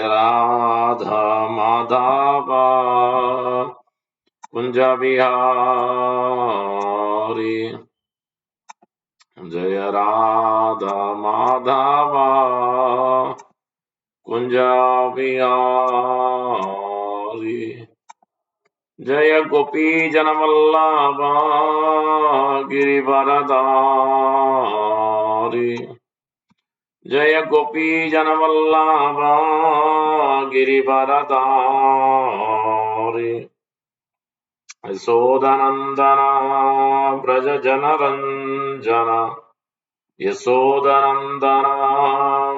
राधा माधव कुंज बिहारी जय राधा माधव कुंज बिहारी जय गोपी जनवल्लभा गिरिवरधारी जय गोपी जनवल्लभा गिरिवरधारी यशोदनंदना व्रज जनरंजन यशोदनंदना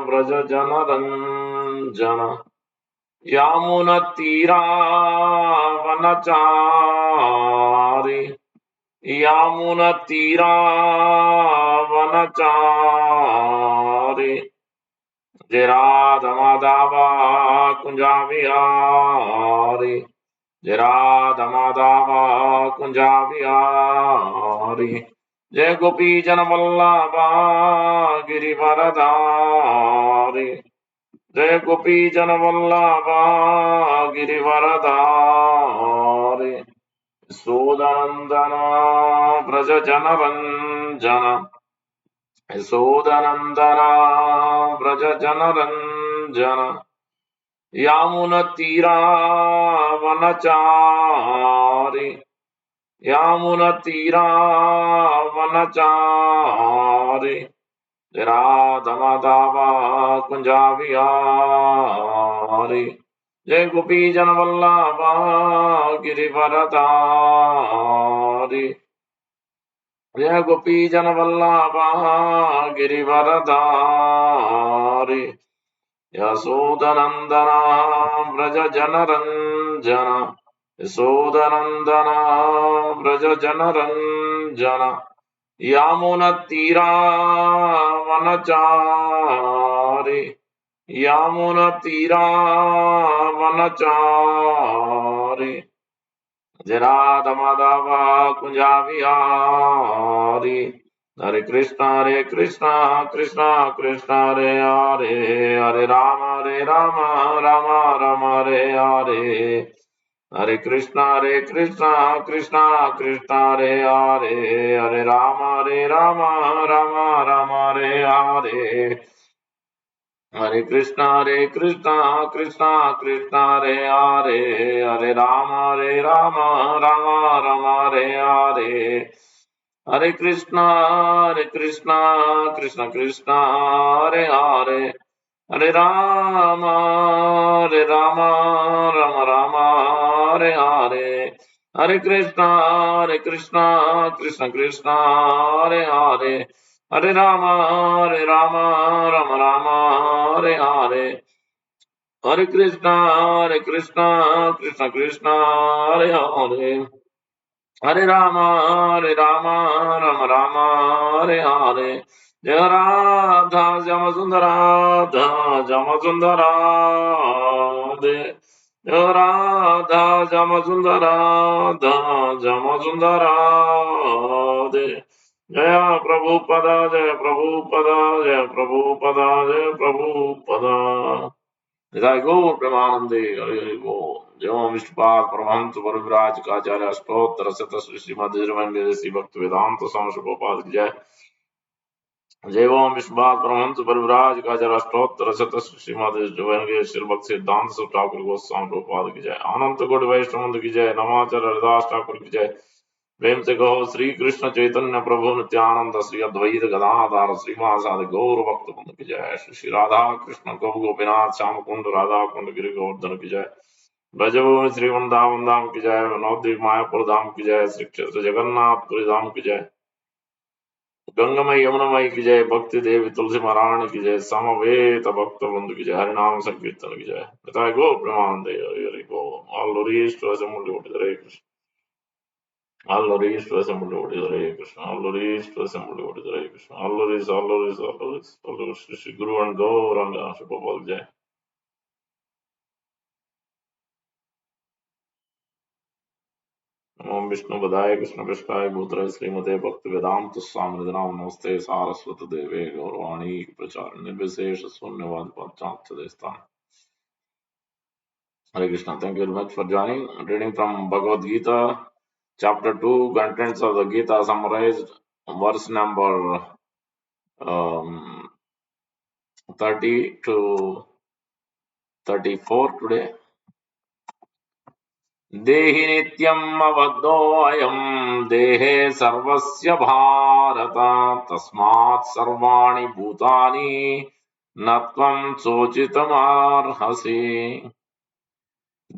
व्रज जनरंजन यामुनतीरावनचारि यामुनतीरावनचारि जय राधा माधव कुंज बिहारी जय राधा माधव कुंज बिहारी जय गोपी जनवल्लभा गिरिवरधारी जय गोपी जनवल्लभा गिरिवरधारी यशोदनंदना व्रज जनरंजन यशोदनंदना व्रज जनरंजन यामुनतीरावनचारि यामुनतीरावनचारि जय राधा माधव कुंज बिहारी जय गोपी जनवल्लभा गिरिवरधारी जय गोपी जनवल्लभा गिरिवरधारी यशोदनंदना व्रज जनरंजन यशोदनंदना व्रज जनरंजन यामुनतीरावनचारि यामुनतीरावनचारि जय राधा माधव कुंज बिहारी हरे कृष्णा कृष्णा कृष्णा हरे हरे हरे राम राम राम हरे हरे हरे कृष्णा कृष्णा कृष्णा हरे हरे हरे राम राम राम हरे हरे हरे कृष्णा कृष्णा कृष्णा हरे हरे हरे राम राम राम हरे हरे हरे कृष्णा कृष्णा कृष्णा हरे हरे हरे राम राम हरे हरे हरे कृष्णा कृष्णा हरे हरे हरे राम राम हरे हरे हरे कृष्णा कृष्णा हरे हरे हरे राम राम हरे हरे जय राधा जम सुंदर राधा जम सुंदर राधे जय राधा जम सुंदर राधा जम सुंदर राधे जय प्रभुपदा जय प्रभुपदा जय प्रभुपदा जय प्रभुपदा निताय गौर प्रेमानंदे हरि हरि बोल जय विष्णुपाद परमहंस परिव्राज काचार्य अष्टोत्तर शत श्रीमद श्री भक्त वेदांत स्वामी गोपाल की जय जय ओम विष्णुपाद परमहंस परिव्राज काचार्य अष्टोत्तर शत श्रीमद श्री भक्त सिद्धांत सब ठाकुर गोस्वामी गोपाल की जय अनंत कोटि वैष्णव की जय नमाचार्य हरिदास ठाकुर की जय प्रेम से कहो श्री कृष्ण चैतन्य प्रभु नित्यानंद श्री अद्वैत गदाधर श्रीवासादि गौर भक्त कुंड की जय श्री राधा कृष्ण गौ गोपीनाथ श्याम कुंड राधा कुंड गिरि गोवर्धन की जय ब्रजभूमि श्री वृंदावन धाम की जय नवद्वीप मायापुर धाम की जय श्री क्षेत्र जगन्नाथपुरी धाम की जय गंगामय यमुनामय की जय भक्ति देवी तुलसी महारानी की जय समवेत भक्त बंधु की जय हरिनाम संकीर्तन की जय बताए गो प्रमानंद हरि हरि गो ऑल Hare Krishna Alloris to assemble what is Hare Krishna. Alloris to assemble what is Hare Krishna. Alloris. Shri Guru and Gauranga Shubhapal Jai. Om Vishnu Padaya Krishna Prishkaya Bhutara Srimate Bhakti Vedanta Swami Nidhanam Namaste Saraswata Deve Gaurvani Prachar Nirvisesh Sunyavad Pachant Destan. Hare Krishna. Thank you very much for joining. Reading from Bhagavad Gita, chapter 2, contents of the Gita summarized, verse number 30 to 34 today. देहि नित्यम् अबद्धोऽयम् देहे सर्वस्य भारत तस्मात् सर्वाणि भूतानि न त्वम् शोचितुमर्हसि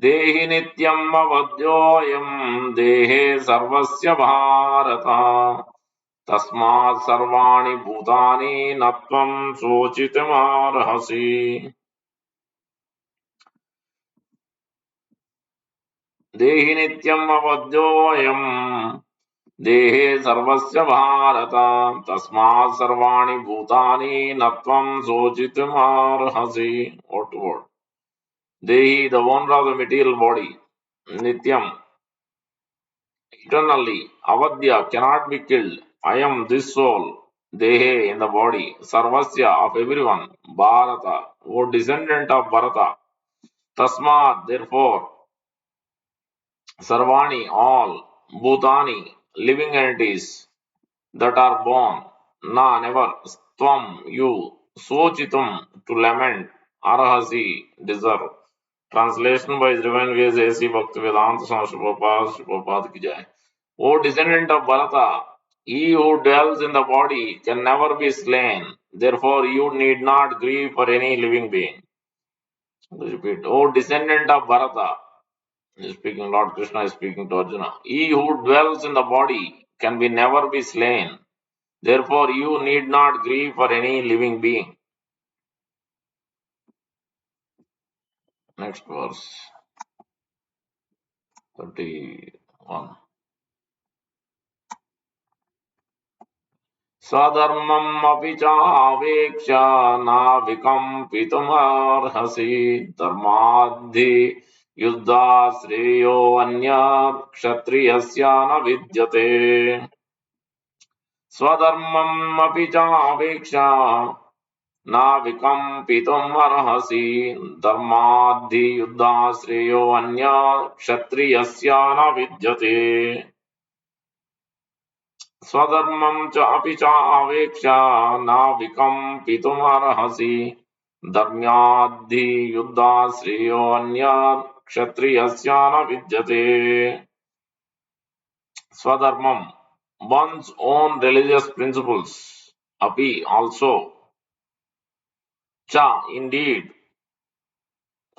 देहि नित्यम् अवध्योऽयम् देहे सर्वस्य भारत तस्मात् सर्वाणि भूतानि न त्वम् शोचितुमर्हसि देहि नित्यम् अवध्योऽयम् देहे सर्वस्य भारत तस्मात् सर्वाणि भूतानि न त्वम् शोचितुमर्हसि. Word to word. Dehi, the owner of the material body, Nityam, eternally, Avadya, cannot be killed. I am this soul, Dehe, in the body, Sarvasya, of everyone, Bharata, O descendant of Bharata. Tasmat, therefore, Sarvani, all, Bhutani, living entities, that are born, na never, tvam, you, sochitum, to lament, arahasi, deserve. Translation by His Divine Grace A.C. Bhaktivedanta Swami Prabhupada ki jai. O descendant of Bharata, he who dwells in the body can never be slain. Therefore, you need not grieve for any living being. Repeat. O descendant of Bharata, speaking Lord Krishna is speaking to Arjuna. He who dwells in the body can be never be slain. Therefore, you need not grieve for any living being. Next verse 31. स्वधर्मम् अपि चावेक्ष्य नाविकम्पितुमर्हसि धर्माद्धि युद्धात् श्रेयोऽन्यत् क्षत्रियस्य न विद्यते स्वधर्मम् अपि चावेक्ष्य नाविकम्पितुमर्हसि धर्माद्धि युद्धात् श्रेयोऽन्यत् क्षत्रियस्य न विद्यते स्वधर्मं च अपि चावेक्ष्य नाविकम्पितुमर्हसि धर्म्याद्धि युद्धात् श्रेयोऽन्यत् क्षत्रियस्य न विद्यते Swadharmam, one's own religious principles, api also, cha indeed,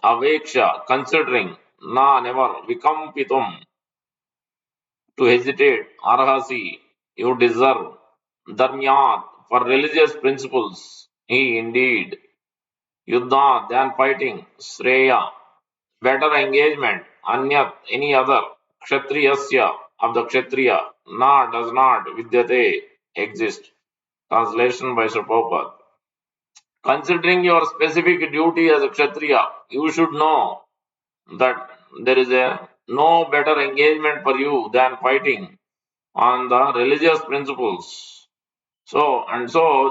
aveksha considering, na never, vikampitum to hesitate, arhasi you deserve, dharmyat for religious principles, he indeed, yuddha than fighting, shreya better engagement, anyat any other, kshatriyasya of the kshatriya, na does not, vidyate exist. Translation by Sri Prabhupada. Considering your specific duty as a kshatriya, you should know that there is no better engagement for you than fighting on the religious principles. So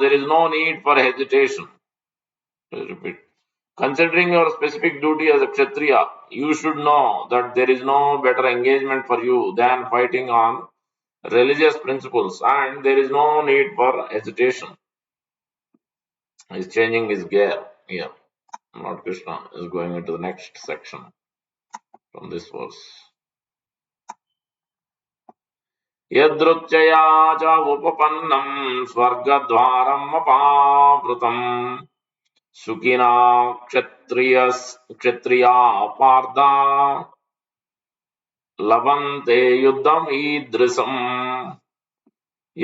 there is no need for hesitation. Please repeat. Considering your specific duty as a kshatriya, you should know that there is no better engagement for you than fighting on religious principles, and there is no need for hesitation. He is changing his gear here. Lord Krishna is going into the next section from this verse. यदृच्छया च उपपन्नं स्वर्गद्वारम् अपावृतम् सुखिना क्षत्रिया पार्था लभन्ते युद्धम् ईदृशम्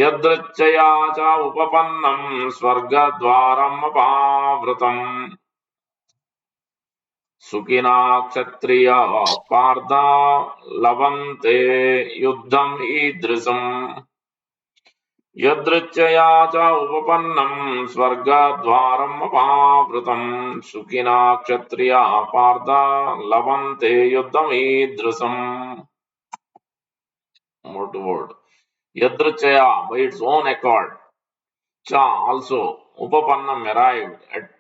यदृच्छया च उपपन्नं स्वर्गद्वारम् अपावृतम् सुखिना क्षत्रिया पार्था लभन्ते युद्धम् ईदृशम् यदृच्छया च उपपन्नं स्वर्गद्वारम् अपावृतम् सुखिना क्षत्रिया पार्था लभन्ते युद्धमीदृशम्. Word to word. Yadrichaya by its own accord. Cha also upapannam arrived at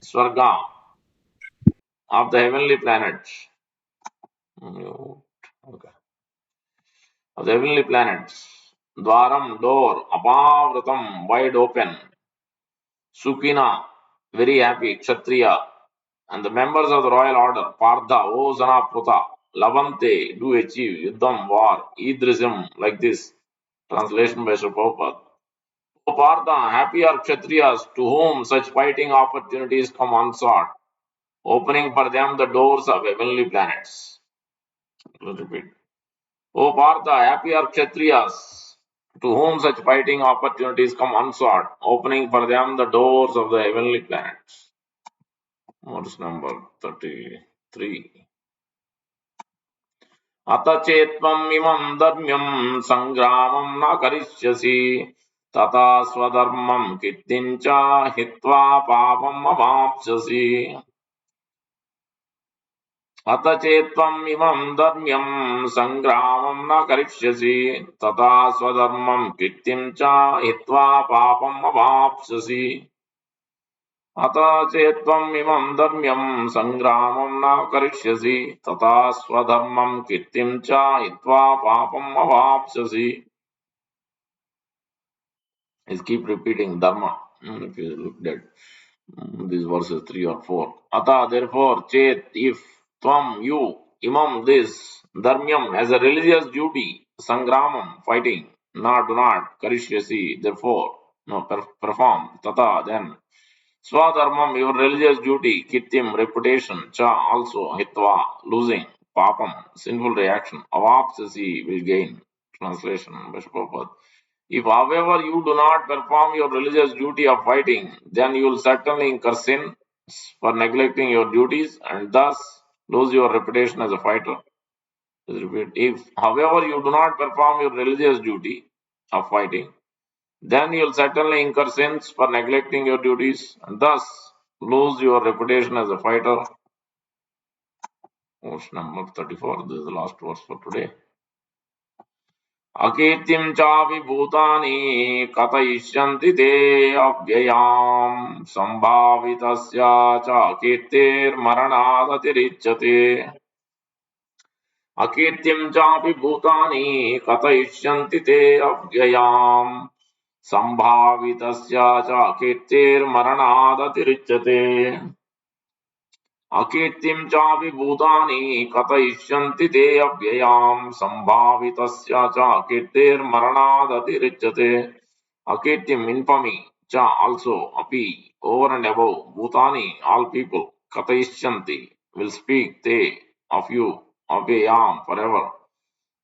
Swarga of the heavenly planets. Okay. Of the heavenly planets. Dwaram, door, apavratam, wide open. Sukina, very happy, Kshatriya, and the members of the royal order, Partha, O son of Pruta, Lavante, do achieve, Yuddham, war, Idrism, like this. Translation by Sri Prabhupada. O Partha, happy are Kshatriyas to whom such fighting opportunities come unsought, opening for them the doors of heavenly planets. Let's repeat. O Partha, happy are Kshatriyas to whom such fighting opportunities come unsought, opening for them the doors of the heavenly planets. Verse number 33. अत चेत्त्वमिमं धर्म्यं सङ्ग्रामं न करिष्यसि तथा स्वधर्मं कीर्तिं च हित्वा पापम् अवाप्स्यसि अत चेत्त्वमिमं धर्म्यं सङ्ग्रामं न करिष्यसि तथा स्वधर्मं कीर्तिं च हित्वा पापम् अवाप्स्यसि अत चेत्त्वमिमं धर्म्यं सङ्ग्रामं न करिष्यसि तथा स्वधर्मं कीर्तिं च हित्वा पापम् अवाप्स्यसि. Is keep repeating dharma. If you look at these verses 3 or 4. Ata, therefore, chet, if, tvam, you, imam, this, dharmyam, as a religious duty, sangramam, fighting, na, do not, karishyasi, therefore, no, perform, tata, then, swadharmam, your religious duty, kittim, reputation, cha, also, hitva, losing, papam, sinful reaction, avapsasi, will gain. Translation, Bishop. If, however, you do not perform your religious duty of fighting, then you will certainly incur sin for neglecting your duties and thus lose your reputation as a fighter. Repeat. If, however, you do not perform your religious duty of fighting, then you will certainly incur sins for neglecting your duties and thus lose your reputation as a fighter. Verse number 34. This is the last verse for today. अकीर्तिं चापि भूतानि कथयिष्यन्ति ते अव्ययाम् सम्भावितस्य च कीर्तिर्मरणादतिरिच्यते अकीर्तिं चापि भूतानि कथयिष्यन्ति ते अव्ययाम् सम्भावितस्य च कीर्तिर्मरणादतिरिच्यते अकीर्तिं चापि भूतानि कथयिष्यन्ति ते अव्ययाम् सम्भावितस्य च कीर्तिर्मरणादतिरिच्यते अकीर्तिम् infamy cha also api over and above bhutani all people katayishyanti will speak they of you avyayam forever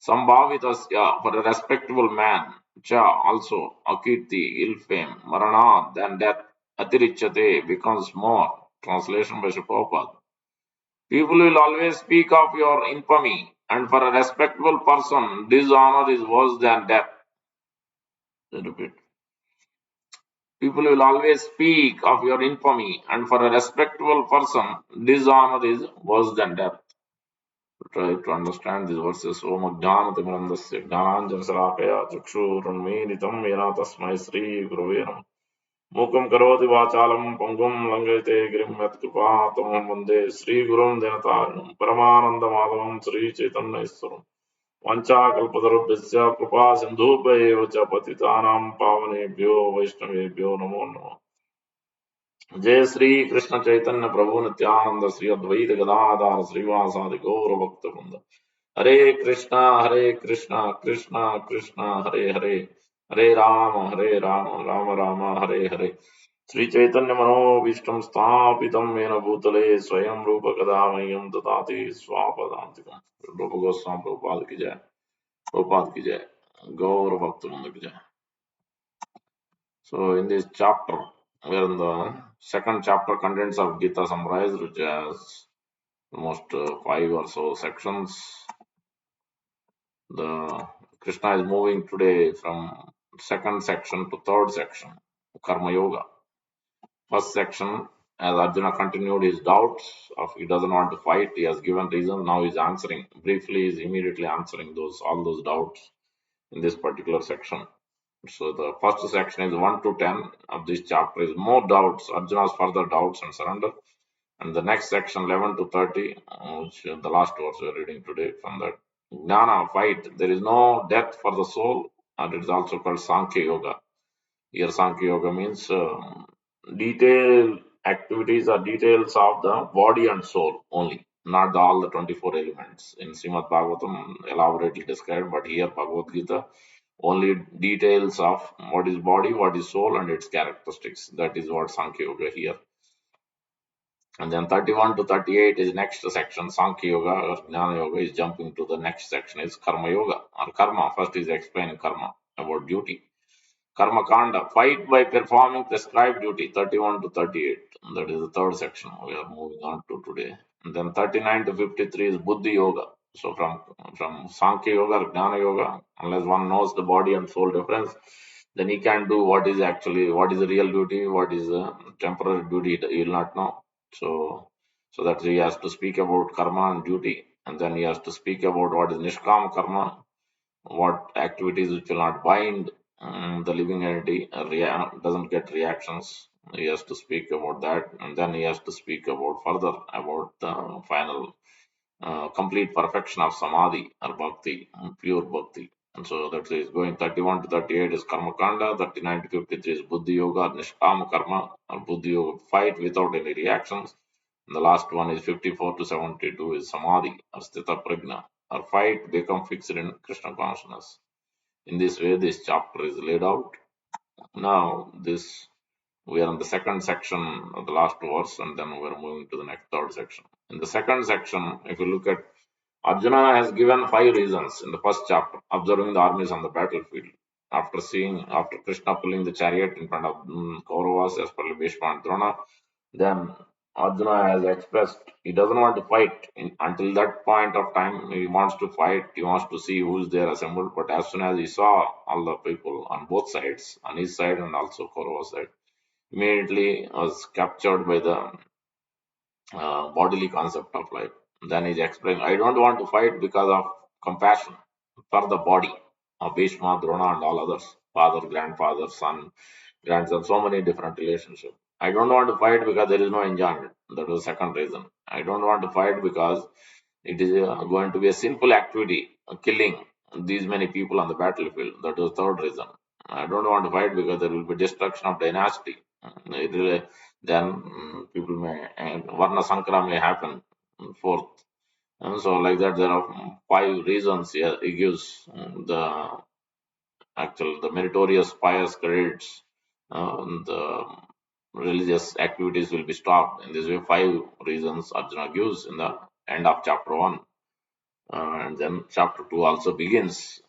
sambhavitasya for a respectable man cha also akirti ill fame maranad then death atirichyate becomes more. Translation by Sri Prabhupada. People will always speak of your infamy, and for a respectable person, dishonor is worse than death. I repeat. People will always speak of your infamy, and for a respectable person, dishonor is worse than death. Try to understand these verses. Om Ajnanatimirandasya Jnananjansalakaya Chakshurunmilitam Yena Tasmai Sri Gurave Namaः. मूकं करोति वाचालं पंगुं लंघयते गिरिं यत्कृपातमहं वन्दे श्रीगुरुं दिनतारिणं परमानन्दमाधवं श्रीचैतन्यईश्वरं वञ्चाकल्पतरुभ्यश्च कृपा सिन्धुभ्य एव च पतितानां पावनेभ्यो वैष्णवेभ्यो नमो नमः. जय श्री कृष्ण चैतन्य प्रभु नित्यानंद श्री अद्वैत गदाधर श्रीवासादि गौर भक्तवृंद. हरे कृष्णा कृष्णा कृष्णा हरे हरे हरे राम राम राम हरे हरे. श्री चैतन्य मनोभीष्टं स्थापितं येन भूतले स्वयं रूप कदा मह्यं ददाति स्वापदान्तिकम्. रूप गोस्वामी प्रभुपाद की जय गौर भक्तवृंद की जय. So in this chapter, we are in the second chapter, contents of Gita summarized, which has almost 5 or so sections. The Krishna is moving today from second section to third section, Karma Yoga. First section, as Arjuna continued his doubts of he doesn't want to fight, he has given reasons. Now he's answering briefly. He's immediately answering all those doubts in this particular section. So the first section is 1 to 10 of this chapter is more doubts, Arjuna's further doubts and surrender. And the next section, 11 to 30, which the last verse we are reading today from that. Jnana, fight. There is no death for the soul, and it is also called Sankhya Yoga. Here, Sankhya Yoga means detailed activities or details of the body and soul only, not all the 24 elements. In Srimad Bhagavatam, elaborately described, but here, Bhagavad Gita, only details of what is body, what is soul, and its characteristics. That is what Sankhya Yoga here. And then 31 to 38 is next section. Sankhya Yoga or Jnana Yoga is jumping to the next section is Karma Yoga or Karma. First is explaining Karma about duty. Karma Kanda, fight by performing prescribed duty, 31 to 38. That is the third section we are moving on to today. And then 39 to 53 is Buddhi Yoga. So from Sankhya Yoga or Jnana Yoga, unless one knows the body and soul difference, then he can do what is the real duty, what is the temporary duty, he will not know. So that he has to speak about karma and duty, and then he has to speak about what is nishkam karma, what activities which will not bind the living entity, doesn't get reactions. He has to speak about that, and then he has to speak about further about the final complete perfection of samadhi or bhakti, pure bhakti. And so that is going 31 to 38 is karma kanda, 39 to 53 is buddhi yoga, nishkama karma, or buddhi yoga, fight without any reactions. And the last one is 54 to 72 is samadhi, or sthita prajna, or fight, become fixed in Krishna consciousness. In this way, this chapter is laid out. Now, we are in the second section of the last verse, and then we are moving to the next third section. In the second section, if you look at Arjuna has given 5 reasons in the first chapter, observing the armies on the battlefield. After Krishna pulling the chariot in front of Kauravas as per Bhishma and Drona, then Arjuna has expressed he doesn't want to fight. Until that point of time, he wants to fight, he wants to see who is there assembled. But as soon as he saw all the people on both sides, on his side and also Kaurava's side, immediately was captured by the bodily concept of life. Then he's explaining, I don't want to fight because of compassion for the body of Bhishma, Drona, and all others, father, grandfather, son, grandson, so many different relationships. I don't want to fight because there is no enjoyment. That was the second reason. I don't want to fight because it is going to be a sinful activity, killing these many people on the battlefield. That was the third reason. I don't want to fight because there will be destruction of dynasty. It will, then people may, and Varna Sankara may happen. Fourth. And so, like that, there are 5 reasons here. He gives the meritorious pious credits, the religious activities will be stopped. In this way, 5 reasons Arjuna gives in the end of chapter 1. And then chapter 2 also begins.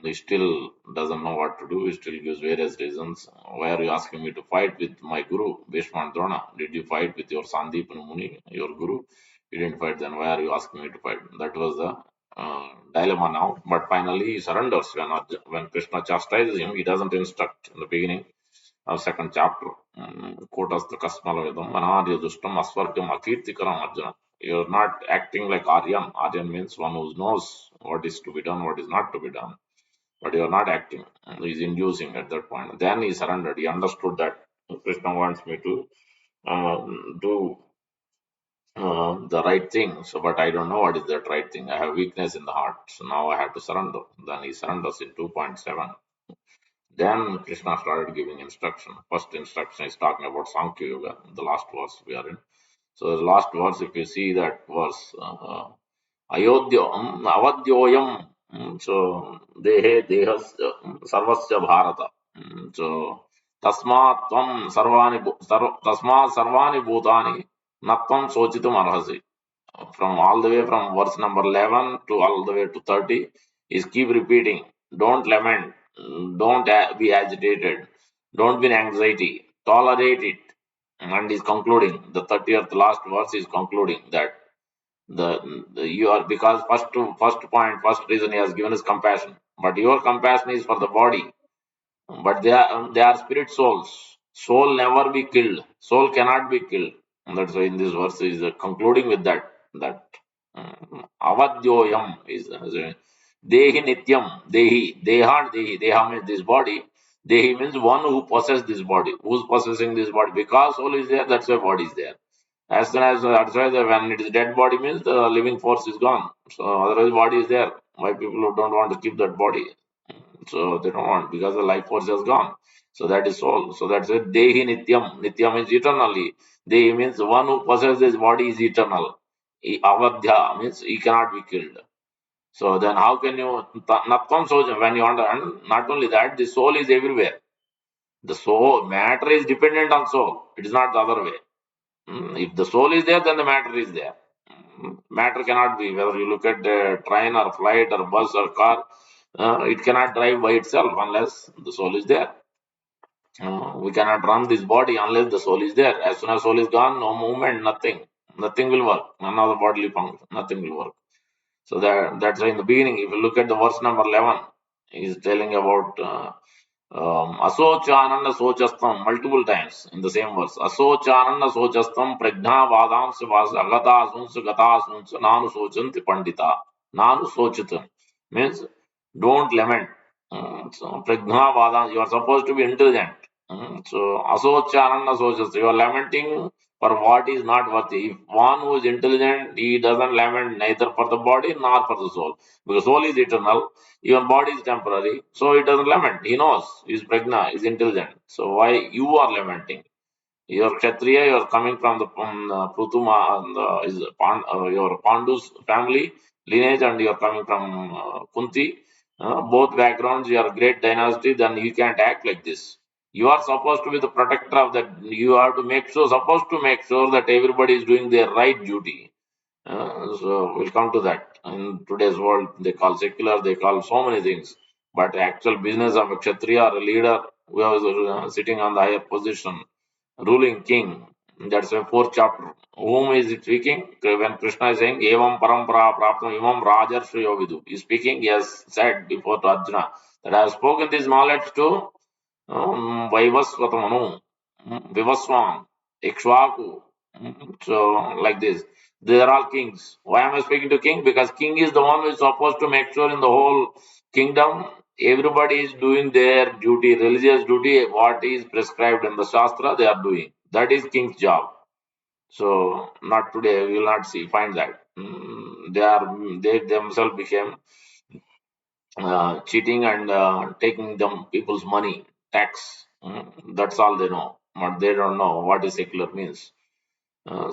He still doesn't know what to do. He still gives various reasons. Why are you asking me to fight with my guru, Bhishma and Drona? Did you fight with your Sandeepana Muni, your guru? You didn't fight, then why are you asking me to fight? That was the dilemma now. But finally, he surrenders. When Krishna chastises him, he doesn't instruct in the beginning of second chapter. Kotastha Kasmalavedam, Anarya Dustam, Asvargam, Akirtikaram Arjuna. You're not acting like Aryan. Aryan means one who knows what is to be done, what is not to be done. But you're not acting. He's inducing at that point. Then he surrendered. He understood that Krishna wants me to do the right thing. So, but I don't know what is that right thing. I have weakness in the heart. So now I have to surrender. Then he surrenders in 2.7. Then Krishna started giving instruction. First instruction is talking about Sankhya Yoga, the last verse we are in. So the last verse, if you see that verse, avadyoyam, so dehe dehas sarvasya bharata. So tasmat tvam tasmat sarvani bhutani natvam sochitum arhasi. From all the way from verse number 11 to all the way to 30 is keep repeating, don't lament, don't be agitated, don't be in anxiety, tolerate it. And is concluding the 30th last verse is concluding that the you are, because first reason he has given is compassion, but your compassion is for the body, but they are spirit souls. Soul never be killed. Soul cannot be killed. And that's why in this verse is concluding with that avadyoyam is dehi nityam, deha means this body. Dehi means one who possesses this body. Who's possessing this body? Because soul is there, that's why body is there. As soon as that's why when it is dead body means the living force is gone. So otherwise body is there. Why people don't want to keep that body? So they don't want because the life force has gone. So that is soul. So that's it. Dehi nityam. Nityam means eternally. Dehi means one who possesses this body is eternal. Avadhya means he cannot be killed. So then how can you natvam sojam when you understand? Not only that, the soul is everywhere. The soul matter is dependent on soul. It is not the other way. If the soul is there, then the matter is there. Matter cannot be. Whether you look at the train or flight or bus or car, it cannot drive by itself unless the soul is there. We cannot run this body unless the soul is there. As soon as soul is gone, no movement, nothing. Nothing will work. None of the bodily function. Nothing will work. So that's why in the beginning, if you look at the verse number 11, he's telling about Asochananda Sochastam multiple times in the same verse. Asochananda Sochastam Prajna Vadam Sivas Agata Suns Gata Suns Nanu Sochanti Pandita. Nanu Sochitam means don't lament. So Prajna Vadam, you are supposed to be intelligent. So Asochananda Sochastam, you are lamenting for what is not worthy. If one who is intelligent, he doesn't lament neither for the body nor for the soul. Because soul is eternal, even body is temporary, so he doesn't lament. He knows he's pregnant, he's intelligent. So why you are lamenting? You're Kshatriya, you're coming from the Prutuma, is your Pandu's family lineage, and you're coming from Kunti. Both backgrounds, you are great dynasty, then you can't act like this. You are supposed to be the protector of that. You have to make sure, supposed to make sure that everybody is doing their right duty. So we'll come to that. In today's world, they call secular, they call so many things. But actual business of a Kshatriya or a leader who is sitting on the higher position, ruling king. That's a fourth chapter. Whom is it speaking? When Krishna is saying, Evam parampara praptam imam rajar shriyovidu. He's speaking, he has said before to Arjuna that I have spoken this knowledge to Vaivasvatamanu, Vivaswan, Ikshvaku. So, like this. They are all kings. Why am I speaking to king? Because king is the one who is supposed to make sure in the whole kingdom everybody is doing their duty, religious duty, what is prescribed in the Shastra, they are doing. That is king's job. So, not today, we will not see, find that. They themselves became cheating and taking them people's money, tax. That's all they know. But they don't know what is secular means.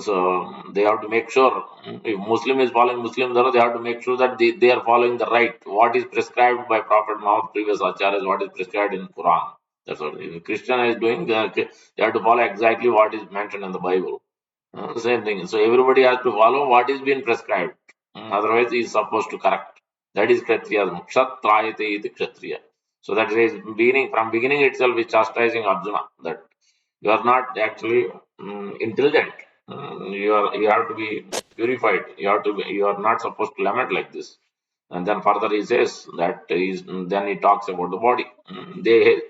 So they have to make sure if Muslim is following Muslim Dharma, they have to make sure that they are following the right. What is prescribed by Prophet Muhammad, previous acharyas, what is prescribed in Quran. That's what. If a Christian is doing, they have to follow exactly what is mentioned in the Bible. Same thing. So everybody has to follow what is being prescribed. Otherwise, he is supposed to correct. That is Kshatriyasm. Kshatrayate iti Kshatriya. So that is beginning from beginning itself is chastising Arjuna that you are not actually intelligent. You have to be purified. You are not supposed to lament like this. And then further he says that then he talks about the body. Dehe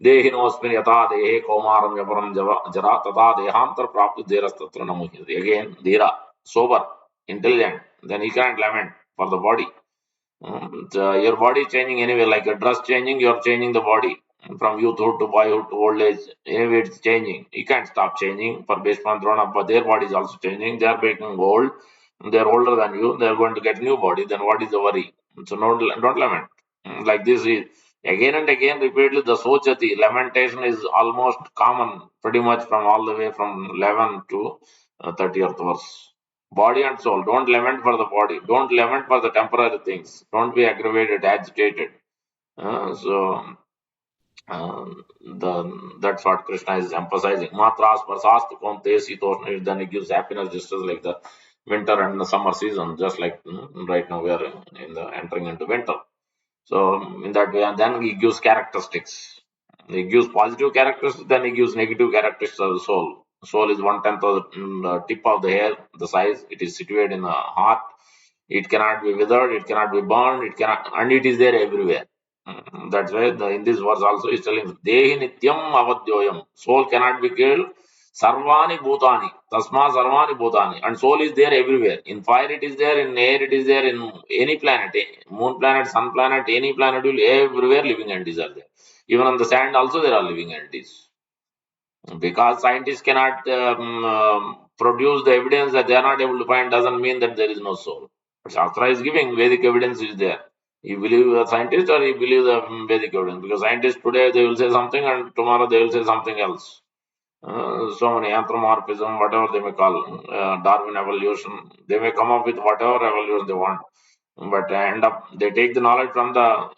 देहिनोऽस्मिन् यथा देहे कौमारं यवरं जरा तथा देहांतर प्राप्त धीरस्तत्र न मुह्यते. Again, dhira, sober, intelligent. Then he can't lament for the body. Your body is changing anyway, like a dress changing, you are changing the body from youthhood to boyhood to old age. Anyway, it's changing. You can't stop changing. For Bhishma and Drona, but their body is also changing. They are becoming old. They are older than you. They are going to get new body. Then what is the worry? So no, don't lament. Like this is again and again repeatedly the sochati lamentation is almost common, pretty much from all the way from 11 to 30th verse. Body and soul. Don't lament for the body. Don't lament for the temporary things. Don't be aggravated, agitated. So that's what Krishna is emphasizing. Matras prasast konte sitoshna. Then he gives happiness just as like the winter and the summer season. Just like right now we are in the entering into winter. So in that way, and then he gives characteristics. He gives positive characteristics, then he gives negative characteristics of the soul. Soul is 1/10 of the tip of the hair, the size. It is situated in the heart. It cannot be withered, it cannot be burned, it cannot, and it is there everywhere. That's why in this verse also is telling Dehi Nityam Avadyoyam. Soul cannot be killed. Sarvani Bhutani. Tasma Sarvani Bhutani. And soul is there everywhere. In fire it is there, in air it is there, in any planet, moon planet, sun planet, any planet will everywhere living entities are there. Even on the sand also there are living entities. Because scientists cannot produce the evidence that they are not able to find doesn't mean that there is no soul. But Shastra is giving Vedic evidence is there. You believe a scientist or you believe the Vedic evidence? Because scientists today they will say something and tomorrow they will say something else. So many anthropomorphism, whatever they may call, Darwin evolution, they may come up with whatever evolution they want, but end up they take the knowledge from the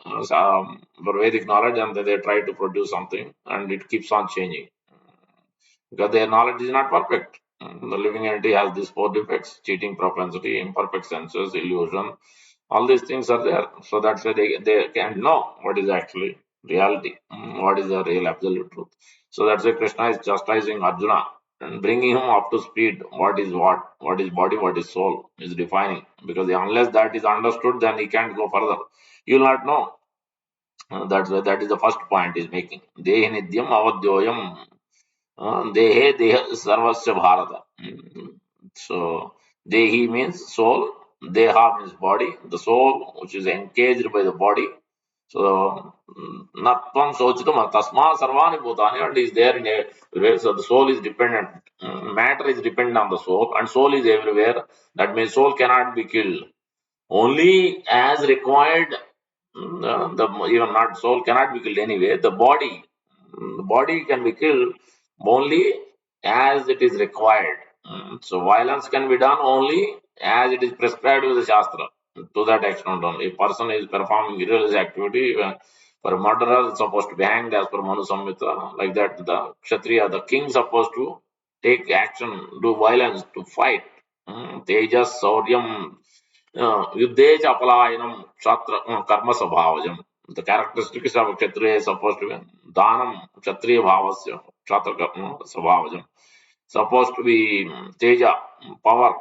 Vedic knowledge and then they try to produce something, and it keeps on changing because their knowledge is not perfect. The living entity has these four defects: cheating propensity, imperfect senses, illusion. All these things are there. So that's why they can't know what is actually reality, what is the real absolute truth. So that's why Krishna is chastising Arjuna and bringing him up to speed. What is body, what is soul, is defining. Because unless that is understood, then he can't go further. You will not know. That's why that is the first point he's making. Dehi nityam avadyoyam Dehe Deha Sarvasya Bharata. So Dehi means soul, Deha means body, the soul which is engaged by the body. So Natvam Sochitam Tasma Sarvani Bhutani, and is there in a way. So the soul is dependent. Matter is dependent on the soul, and soul is everywhere. That means soul cannot be killed. Only as required, the even not soul cannot be killed anyway. The body can be killed only as it is required. So violence can be done only as it is prescribed with the Shastra. To that extent only. If person is performing irreligious activity, for a murderer is supposed to be hanged as per Manu Samhita, like that the Kshatriya, the king supposed to take action, do violence, to fight. Tejas, Sauryam, Yuddhe Chapalayanam, Shatra, Karma Sabhavajam. The characteristics of a Kshatriya is supposed to be Dhanam, Kshatriya Bhavasya, Shatra Karma Sabhavajam. Supposed to be Teja, power,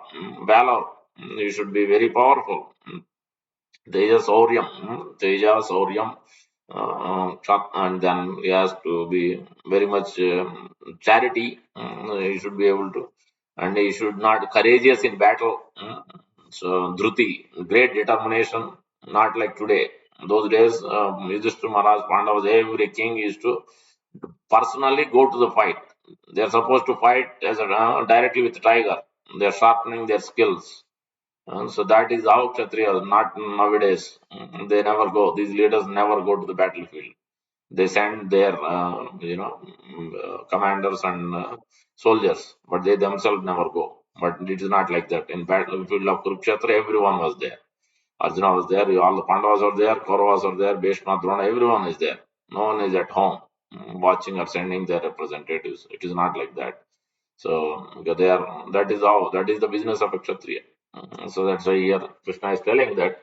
valor. You should be very powerful. Teja Sauryam, Teja Sauryam, and then he has to be very much charity. He should be able to, and he should not courageous in battle. So Dhruti, great determination, not like today. Those days, Yudhishthira Maharaj, Pandavas, every king used to personally go to the fight. They are supposed to fight directly with the tiger. They are sharpening their skills. So that is how Kshatriyas, not nowadays. They never go. These leaders never go to the battlefield. They send their, commanders and soldiers, but they themselves never go. But it is not like that. In battlefield of Kurukshetra, everyone was there. Arjuna was there, all the Pandavas are there, Kauravas are there, Bhishma, Drona, everyone is there. No one is at home watching or sending their representatives. It is not like that. So because they are, that is how, that is the business of a Kshatriya. So that's why here Krishna is telling that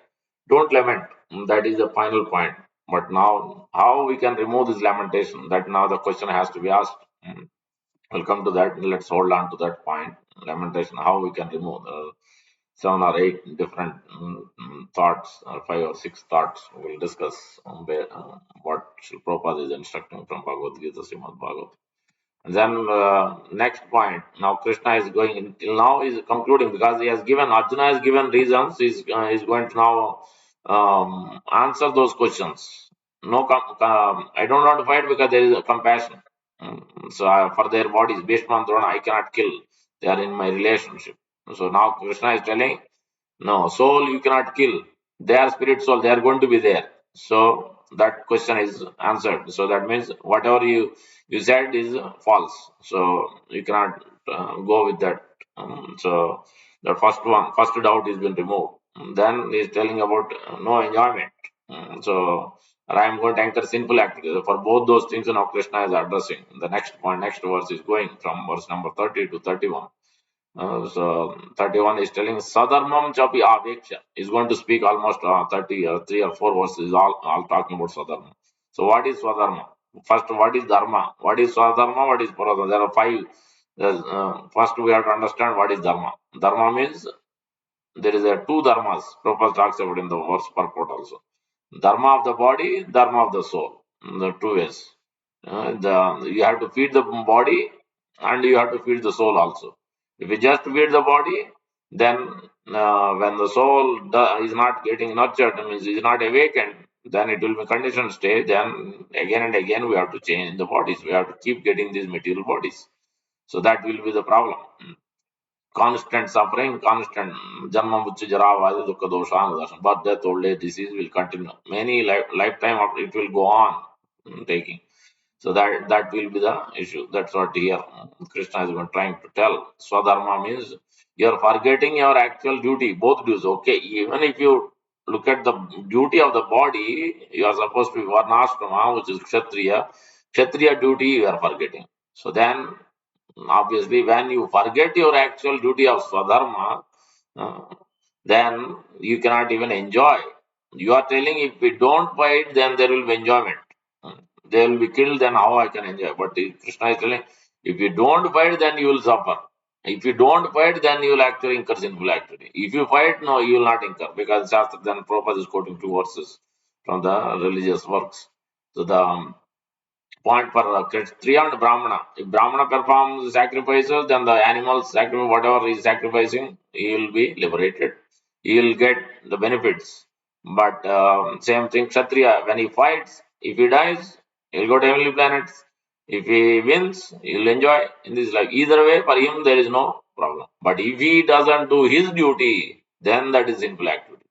don't lament. That is the final point. But now, how we can remove this lamentation? That now the question has to be asked. We'll come to that. Let's hold on to that point. Lamentation, how we can remove 7 or 8 different thoughts, or 5 or 6 thoughts. We'll discuss what Srila Prabhupada is instructing from Bhagavad Gita, Srimad Bhagavatam. And then next point. Now Krishna is going till now is concluding because he has given Arjuna has given reasons. He's going to now answer those questions. No, I don't want to fight because there is a compassion. So for their bodies, Bhishma and Drona, I cannot kill. They are in my relationship. So now Krishna is telling, no, soul you cannot kill. They are spirit soul. They are going to be there. So that question is answered. So that means whatever you said is false. So you cannot go with that. So the first doubt has been removed. Then he is telling about no enjoyment. So I am going to enter sinful activity. For both those things, now Krishna is addressing. The next point, next verse is going from verse number 30 to 31. So 31 is telling Sadharmam Chapi Aveksha. Is going to speak almost 30 or 3 or 4 verses, all talking about Sadharma. So what is Swadharma? First, what is Dharma? What is Swadharma? What is Paradharma? There are 5. First, we have to understand what is Dharma. Dharma means there is a 2 dharmas. Prabhupada talks about in the verse purport also. Dharma of the body, dharma of the soul. The 2 ways. You have to feed the body and you have to feed the soul also. If you just feed the body, then when the soul is not getting nurtured, means is not awakened, then it will be conditioned state. Then again and again we have to change the bodies. We have to keep getting these material bodies. So that will be the problem. constant suffering, constant janma mrityu jara vadi dukkha dosha anudashan. Birth, death, old age, disease will continue. Many lifetime of it will go on taking. So that will be the issue. That's what here Krishna is even trying to tell. Swadharma means you are forgetting your actual duty, both duties. Okay, even if you look at the duty of the body, you are supposed to be varnashrama, which is kshatriya. Kshatriya duty you are forgetting. So then, obviously, when you forget your actual duty of swadharma, uh, then you cannot even enjoy. You are telling if we don't fight, then there will be enjoyment. They will be killed, then how I can enjoy? But Krishna is telling, if you don't fight, then you will suffer. If you don't fight, then you will actually incur sinful activity. If you fight, no, you will not incur because Shastra, then Prabhupada is quoting two verses from the religious works. So the point for Kshatriya and Brahmana. If Brahmana performs sacrifices, then the animals sacrifice whatever he is sacrificing, he will be liberated. He will get the benefits. But same thing, Kshatriya, when he fights, if he dies, he'll go to heavenly planets. If he wins, he'll enjoy in this life. Either way, for him, there is no problem. But if he doesn't do his duty, then that is sinful activity.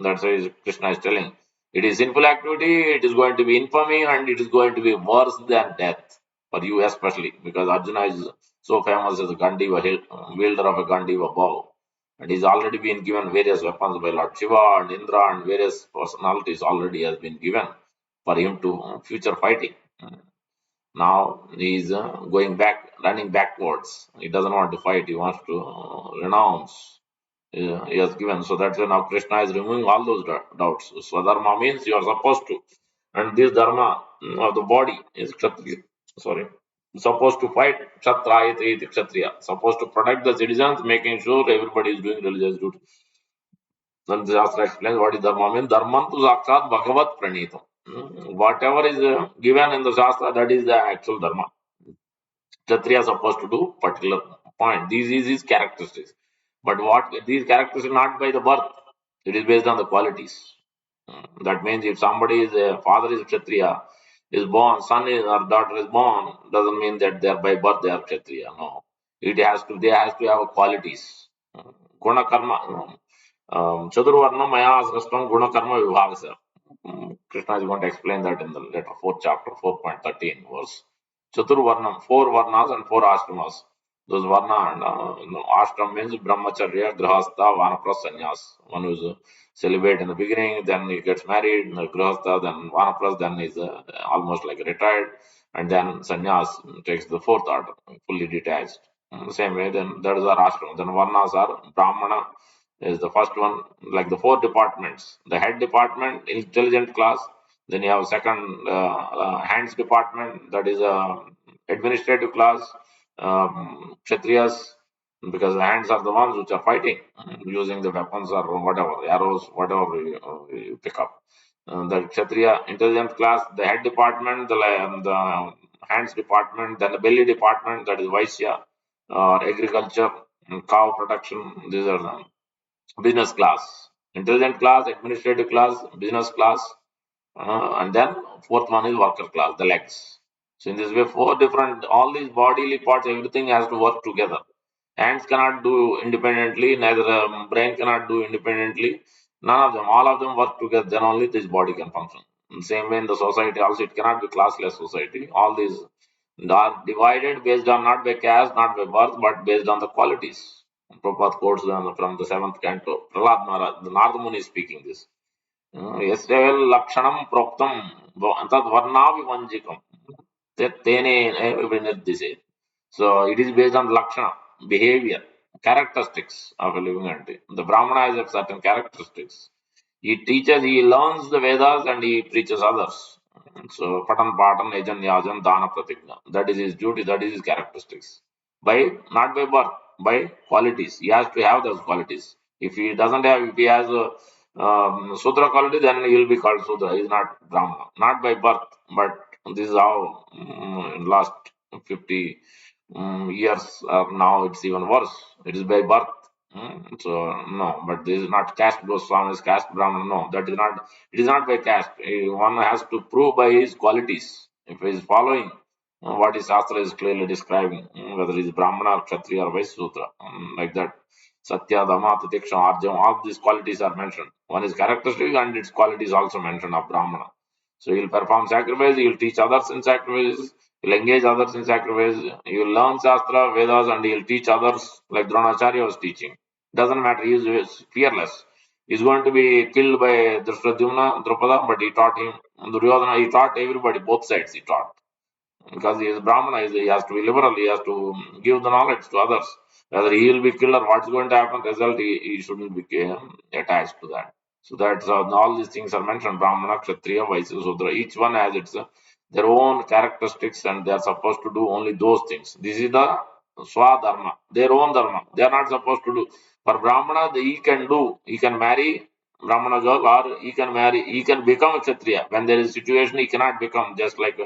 That's why Krishna is telling. It is sinful activity, it is going to be infamy, and it is going to be worse than death. For you especially, because Arjuna is so famous as a Gandiva, wielder of a Gandiva bow. And he's already been given various weapons by Lord Shiva and Indra and various personalities already has been given for him to future fighting. Now he is going back, running backwards. He doesn't want to fight. He wants to renounce he has given. So that's why now Krishna is removing all those doubts. Swadharma means you are supposed to. And this dharma of the body is Kshatriya. Sorry. Supposed to fight Kshatrayate iti Kshatriya. Supposed to protect the citizens, making sure everybody is doing religious duty. Then the Shastra explains what is dharma means. Dharma to sakshat bhagavat pranitam. Whatever is given in the Shastra, that is the actual dharma. Kshatriya is supposed to do particular point. These is his characteristics. But what these characteristics are not by the birth, it is based on the qualities. That means if somebody is a father is Kshatriya, is born, son is or daughter is born, doesn't mean that they are by birth they are Kshatriya. No. It has to they has to have qualities. Guna karma. Chaturvarna Maya Asrastam Guna Karma Vibhavasa. Krishna is going to explain that in the later fourth chapter, 4.13 verse. Chaturvarnam, four varnas and four ashramas. Those varna and ashram means brahmacharya, grihastha, vanapras, sannyas. One who is celibate in the beginning, then he gets married, grihastha, then vanapras, then is almost like retired, and then sannyas takes the fourth order, fully detached. Same way, then that is our ashram. Then varnas are brahmana is the first one, like the four departments. The head department, intelligent class. Then you have second hands department, that is administrative class, kshatriyas, because the hands are the ones which are fighting, using the weapons or whatever, arrows, whatever you pick up. The kshatriya intelligent class, the head department, the hands department, then the belly department, that is vaishya, agriculture, cow production. These are the business class, intelligent class, administrative class, business class, and then fourth one is worker class, the legs. So in this way, four different, all these bodily parts, everything has to work together. Hands cannot do independently, neither brain cannot do independently. None of them, all of them work together. Then only this body can function. In the same way, in the society also, it cannot be classless society. All these are divided based on not by caste, not by birth, but based on the qualities. Prabhupada quotes from the seventh canto. Prahlad Maharaj, the Narada Muni is speaking this. यस्यैव लक्षणं प्रोक्तं तद्वर्णाभिवञ्जिकं तेने विनिर्दिशेत्. So it is based on lakshana, behavior, characteristics of a living entity. The Brahmana has certain characteristics. He teaches, he learns the Vedas and he preaches others. So Patan Patan Yajan Yajan Dana Pratigna. That is his duty, that is his characteristics. By not by birth, by qualities. He has to have those qualities. If he doesn't have, if he has a Sudra quality, then he will be called Sudra. He is not Brahmana. Not by birth, but this is how in last 50 years now it's even worse. It is by birth. So no, but this is not caste Goswamis, caste Brahmana. No, that is not. It is not by caste. One has to prove by his qualities. If he is following what is Shastra is clearly describing, whether it is Brahmana or Kshatriya or Vaishya Sudra, like that. Satya, Dhamma, Titiksha, Arjam, all these qualities are mentioned. One is characteristic and its qualities also mentioned of Brahmana. So he'll perform sacrifice, he'll teach others in sacrifice, he'll engage others in sacrifice, he'll learn Shastra, Vedas, and he'll teach others like Dronacharya was teaching. Doesn't matter, he is fearless. He's going to be killed by Drishtadyumna, Drupada, but he taught him, Duryodhana, he taught everybody, both sides he taught because he is Brahmana, he has to be liberal, he has to give the knowledge to others. Whether he will be killed or what's going to happen, result, he shouldn't be attached to that. So that's all these things are mentioned Brahmana, Kshatriya, Vaishya, Sudra. Each one has its their own characteristics and they are supposed to do only those things. This is the Swadharma, their own Dharma. They are not supposed to do. For Brahmana, he can do, he can marry Brahmana girl or he can marry, he can become a Kshatriya. When there is a situation, he cannot become just like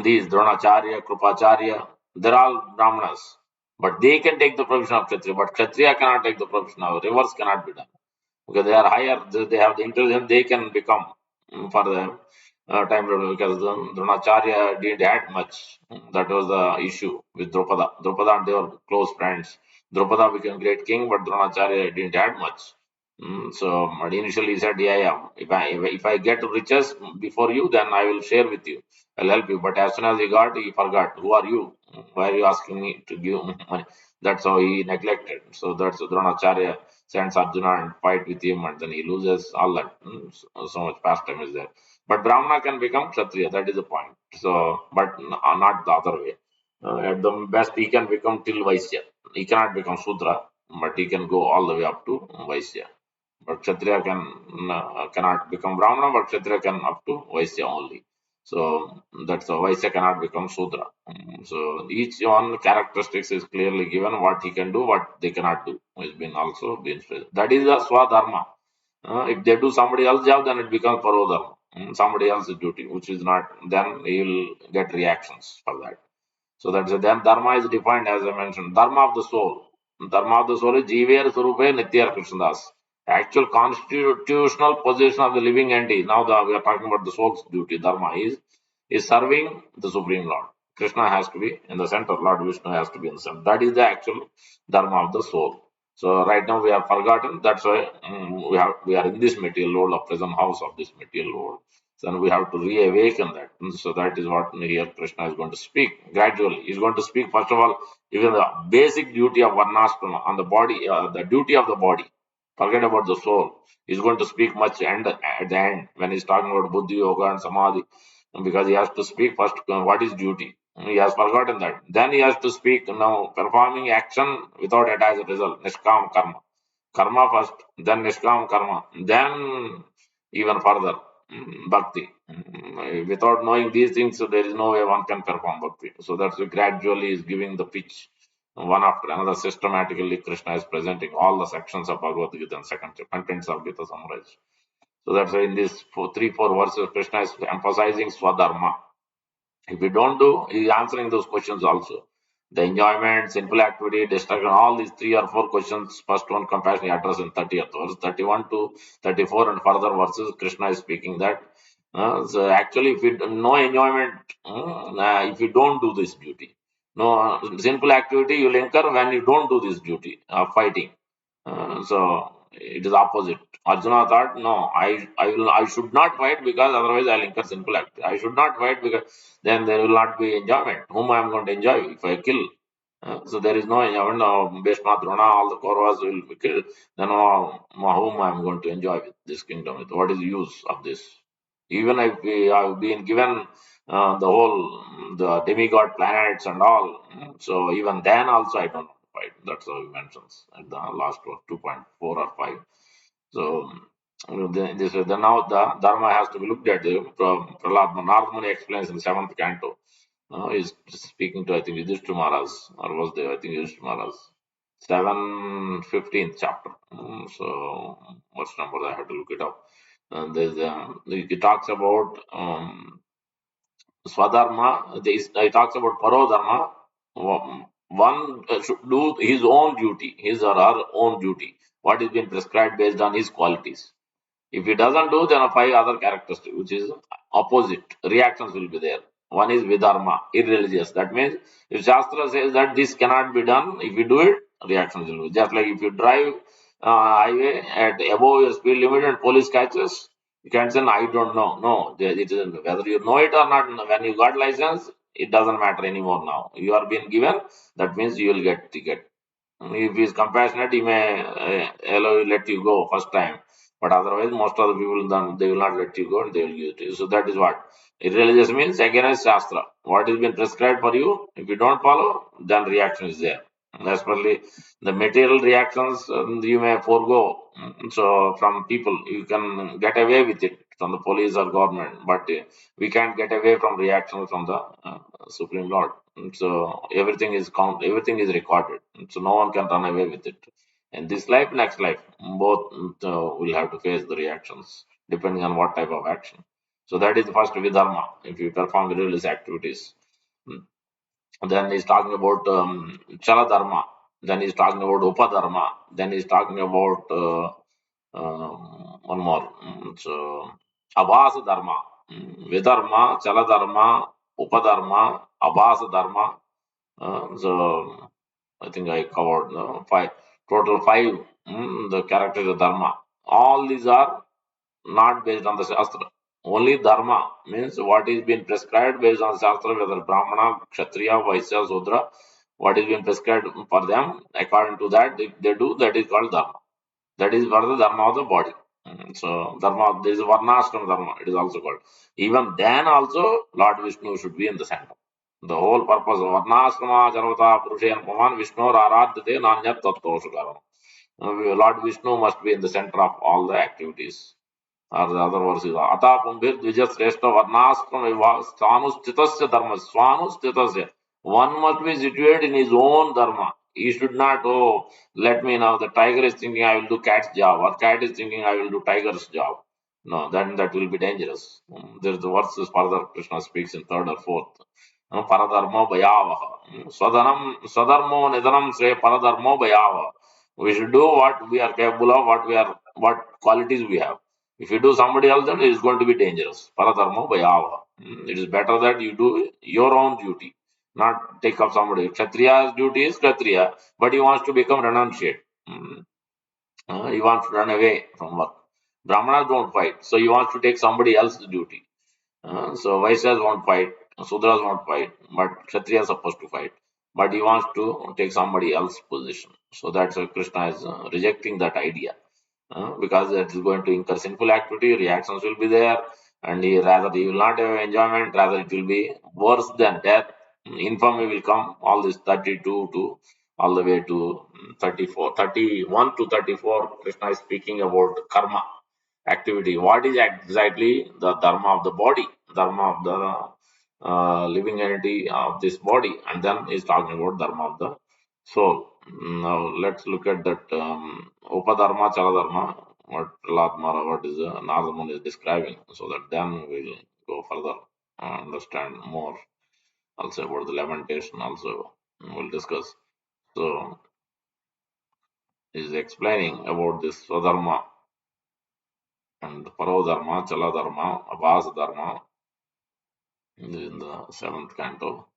these Dronacharya, Krupacharya, they're all Brahmanas. But they can take the profession of Kshatriya. But Kshatriya cannot take the profession of reverse cannot be done. Because they are higher, they have the intelligence, they can become for the time because Dronacharya didn't had much. That was the issue with Drupada. Drupada and they were close friends. Drupada became great king, but Dronacharya didn't had much. So but initially he said, yeah. If I get riches before you, then I will share with you. I'll help you. But as soon as he got, he forgot. Who are you? Why are you asking me to give money? That's how he neglected. So that's Dronacharya sends Arjuna and fight with him, and then he loses all that. So much pastime is there. But Brahmana can become Kshatriya. That is the point. So, but not the other way. At the best, he can become till Vaishya. He cannot become Sudra, but he can go all the way up to Vaishya. But Kshatriya cannot become Brahmana, but Kshatriya can up to Vaishya only. So that's why Vaishya cannot become Sudra. So each one characteristics is clearly given what he can do, what they cannot do. Has been also been specified. That is the Swadharma. If they do somebody else's job, then it becomes Parodharma. Somebody else's duty, which is not, then he will get reactions for that. So that's then dharma is defined as I mentioned. Dharma of the soul. Dharma of the soul is Jiver Surupe Nityar Krishnadas. Actual constitutional position of the living entity. Now we are talking about the soul's duty. Dharma is serving the Supreme Lord. Krishna has to be in the center. Lord Vishnu has to be in the center. That is the actual dharma of the soul. So right now we have forgotten. That's why we are in this material world of present house of this material world. Then we have to reawaken that. So that is what here Krishna is going to speak gradually. He's going to speak, first of all, even the basic duty of Varnashrama on the body, the duty of the body. Forget about the soul. He's going to speak much at the end when he's talking about Buddhi, Yoga, and Samadhi, because he has to speak first what is duty. He has forgotten that. Then he has to speak now performing action without attached result, Nishkam Karma. Karma first, then Nishkam Karma, then even further bhakti. Without knowing these things, so there is no way one can perform bhakti. So that's gradually is giving the pitch one after another. Systematically, Krishna is presenting all the sections of Bhagavad Gita and second contents of Gita summarized. So that's why in these 3-4 verses, Krishna is emphasizing Swadharma. If we don't do, he's answering those questions also. The enjoyment, sinful activity, destruction, all these 3 or 4 questions. First one, compassion, he addressed in 30th verse, 31 to 34 and further verses, Krishna is speaking that. So actually, if you no enjoyment, if you don't do this duty, no sinful activity you will incur when you don't do this duty of fighting. So it is opposite. Arjuna thought, no, I should not fight because otherwise I'll incur sinful act. I should not fight because then there will not be enjoyment. Whom I am going to enjoy if I kill? So there is no enjoyment. Bhishma, Drona, all the Kauravas will be killed. Then whom I am going to enjoy with this kingdom? What is the use of this? Even if we have been given the demigod planets and all, so even then also I don't want to fight. That's how he mentions at the last one, 2.4 or 5. So now the dharma has to be looked at. Prahlad Narad explains in 7th canto. He's speaking to I think Yudhishthira Maharaj or was there I think Yudhishthira Maharaj. 7:15th chapter. So what's number? I have to look it up. And he talks about Swadharma. He talks about Parodharma. One should do his own duty, his or her own duty. What is being prescribed based on his qualities. If he doesn't do, then 5 other characteristics, which is opposite reactions will be there. One is Vidharma, irreligious. That means if Shastra says that this cannot be done, if you do it, reaction will be. Just like if you drive highway at above your speed limit and police catches, you can't say, "No, I don't know." No, it isn't. Whether you know it or not, when you got license, it doesn't matter anymore now. You are being given, that means you will get ticket. If he is compassionate, he may allow you, let you go first time. But otherwise, most of the people then they will not let you go and they will give it to you. So that is what irreligious means against Shastra. What has been prescribed for you, if you don't follow, then reaction is there. Especially the material reactions you may forego. So from people, you can get away with it from the police or government, but we can't get away from reaction from the Supreme Lord. So everything is everything is recorded. So no one can run away with it. And this life, next life, both will have to face the reactions depending on what type of action. So that is the first vidharma. If you perform the religious activities, mm. Then he's talking about chala dharma. Then he's talking about upadharma. Then he's talking about one more. So abhasa dharma, vidharma, chala dharma, upadharma, abhasa dharma. So I think I covered five, total five, the characters of dharma. All these are not based on the Shastra. Only dharma means what is being prescribed based on Shastra, whether Brahmana, Kshatriya, Vaisya, Sudra, what is being prescribed for them, according to that, if they do, that is called dharma. That is for the dharma of the body. So, dharma, there is varnashram dharma, it is also called. Even then, also, Lord Vishnu should be in the center. The whole purpose of varnashrama, Jarvata, Purusha, and Pavan, Vishnu, Aradhyate, Nanyat Tattva Lord Vishnu must be in the center of all the activities. Or the other verse is Ata Pumbir Dvijasreshta Varnashram Swanustitasya Dharma. Swanustitasya. One must be situated in his own dharma. He should not, oh, let me now. The tiger is thinking I will do cat's job, or cat is thinking I will do tiger's job. No, then that will be dangerous. There's the verses further Krishna speaks in third or fourth. Paradharmo Bhayavaha. Swadharmo Nidanam Sre Paradharmo Bhayavaha. We should do what we are capable of, what qualities we have. If you do somebody else, then it is going to be dangerous. Paradharma Bhayava. It is better that you do your own duty, not take up somebody. Kshatriya's duty is Kshatriya, but he wants to become renunciate. He wants to run away from work. Brahmanas don't fight, so he wants to take somebody else's duty. So Vaishyas won't fight, Sudras won't fight, but Kshatriya is supposed to fight. But he wants to take somebody else's position. So that's why Krishna is rejecting that idea because that is going to incur sinful activity, reactions will be there, and he will not have enjoyment, rather it will be worse than death. Infamy will come, all this 32 to all the way to 34, 31 to 34. Krishna is speaking about karma activity. What is exactly the dharma of the body, dharma of the living entity of this body, and then he's talking about dharma of the soul. Now let's look at that Upadharma, Chaladharma, what Prahlad Mara, what is Nardaman is describing, so that then we'll go further and understand more also about the lamentation also we'll discuss. So he's explaining about this Swadharma and Parodharma, Chaladharma, Abhas Dharma in the seventh canto.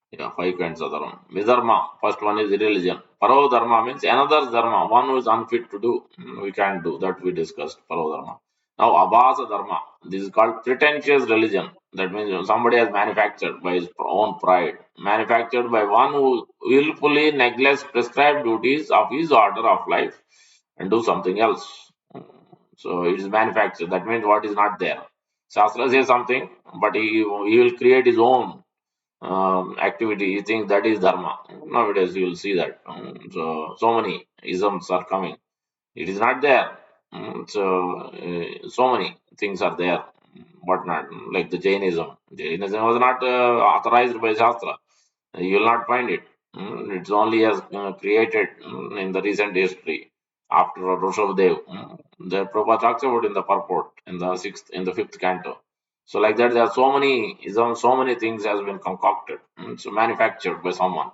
Yeah, five kinds of dharma. Vidharma, first one is religion. Paro dharma means another dharma, one who is unfit to do. We can't do that. We discussed paro dharma. Now, abhasa dharma. This is called pretentious religion. That means somebody has manufactured by his own pride, manufactured by one who willfully neglects prescribed duties of his order of life and do something else. So it is manufactured. That means what is not there. Shastra says something, but he will create his own activity. You think that is dharma. Nowadays, you will see that. So many isms are coming. It is not there. So many things are there. What not? Like the Jainism. Jainism was not authorized by Shastra. You will not find it. It's only as created in the recent history after Rishabhdev. The Prabhupada talks about in the purport in the fifth canto. So like that, there are so many isms, so many things has been concocted, so manufactured by someone.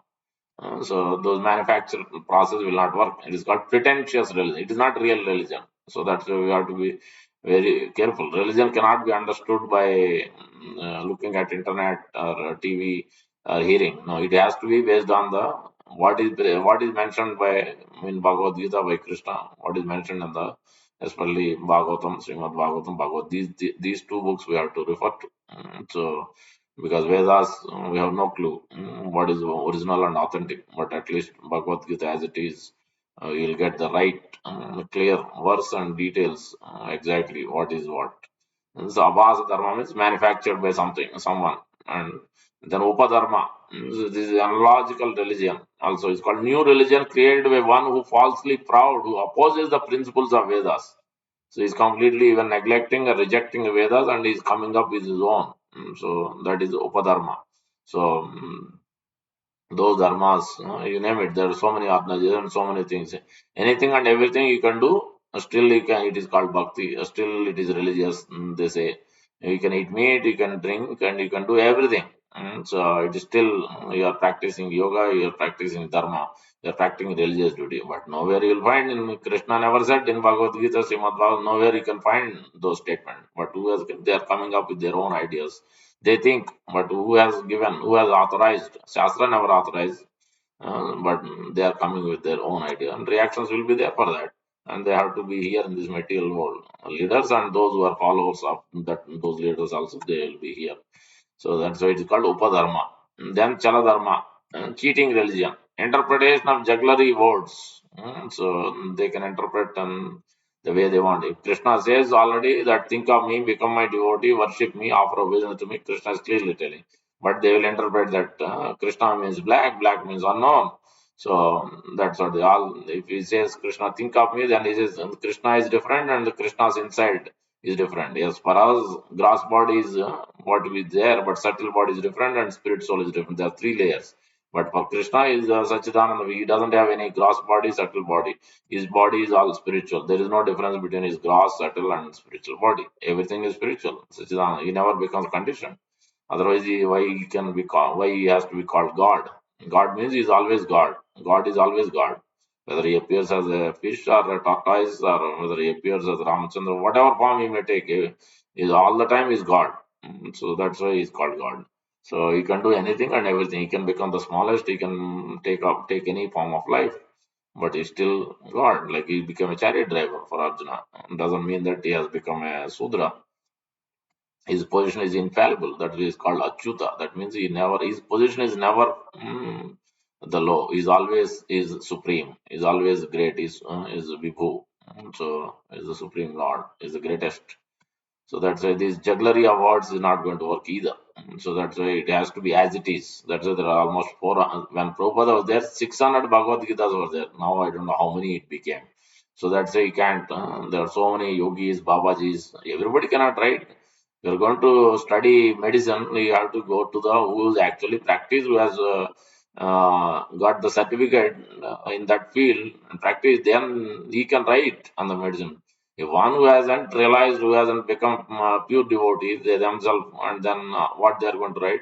So those manufactured process will not work. It is called pretentious religion. It is not real religion. So that's why we have to be very careful. Religion cannot be understood by looking at internet or TV or hearing. No, it has to be based on the what is mentioned by in Bhagavad Gita by Krishna, what is mentioned in the especially Bhagavatam, Srimad Bhagavatam, Bhagavad. These two books we have to refer to. So because Vedas we have no clue what is original and authentic, but at least Bhagavad Gita as it is, you'll get the right clear verse and details exactly what is what. So Abhasa Dharma means manufactured by someone, and then Upadharma. This is analogical religion. Also, it's called new religion created by one who falsely proud, who opposes the principles of Vedas. So he's completely even neglecting or rejecting the Vedas, and he's coming up with his own. So that is Upadharma. So those dharmas, you name it. There are so many organizations, so many things. Anything and everything you can do, still you can. It is called bhakti. Still, it is religious. They say you can eat meat, you can drink, and you can do everything. So it is still you are practicing yoga, you are practicing dharma, you are practicing religious duty. But nowhere you will find in Krishna never said in Bhagavad Gita, Srimad Bhagavatam, nowhere you can find those statements. But who has they are coming up with their own ideas. They think, but who has given, who has authorized? Shastra never authorized, but they are coming with their own idea, and reactions will be there for that. And they have to be here in this material world. Leaders and those who are followers of that, those leaders also, they will be here. So that's why it is called Upadharma. Then Chaladharma, cheating religion, interpretation of jugglery words. So they can interpret the way they want. If Krishna says already that think of me, become my devotee, worship me, offer obeisance to me, Krishna is clearly telling. But they will interpret that Krishna means black, black means unknown. So that's what they all. If he says Krishna, think of me, then he says Krishna is different and the Krishna's inside is different. Yes, for us, gross body is what is there, but subtle body is different and spirit soul is different. There are three layers. But for Krishna is Sachidananda. He doesn't have any gross body, subtle body. His body is all spiritual. There is no difference between his gross, subtle, and spiritual body. Everything is spiritual. Sachidananda. He never becomes conditioned. Otherwise, why he can be called? Why he has to be called God? God means he is always God. God is always God. Whether he appears as a fish or a tortoise, or whether he appears as Ramchandra, whatever form he may take, is all the time is God. So that's why he is called God. So he can do anything and everything. He can become the smallest. He can take any form of life, but he's still God. Like he became a chariot driver for Arjuna. Doesn't mean that he has become a Sudra. His position is infallible. That is called Achyuta. That means his position is never the low. He's always is supreme. He's always great. Is Vibhu. So is the supreme Lord. Is the greatest. So that's why these jugglery awards is not going to work either. So that's why it has to be as it is. That's why there are almost four. When Prabhupada was there, 600 Bhagavad Gitas were there. Now I don't know how many it became. So that's why you can't. There are so many yogis, Babajis. Everybody cannot write. You're going to study medicine. You have to go to the who is actually practiced, who has got the certificate in that field and practice. Then he can write on the medicine. If one who hasn't realized, who hasn't become pure devotee, they themselves, and then what they are going to write?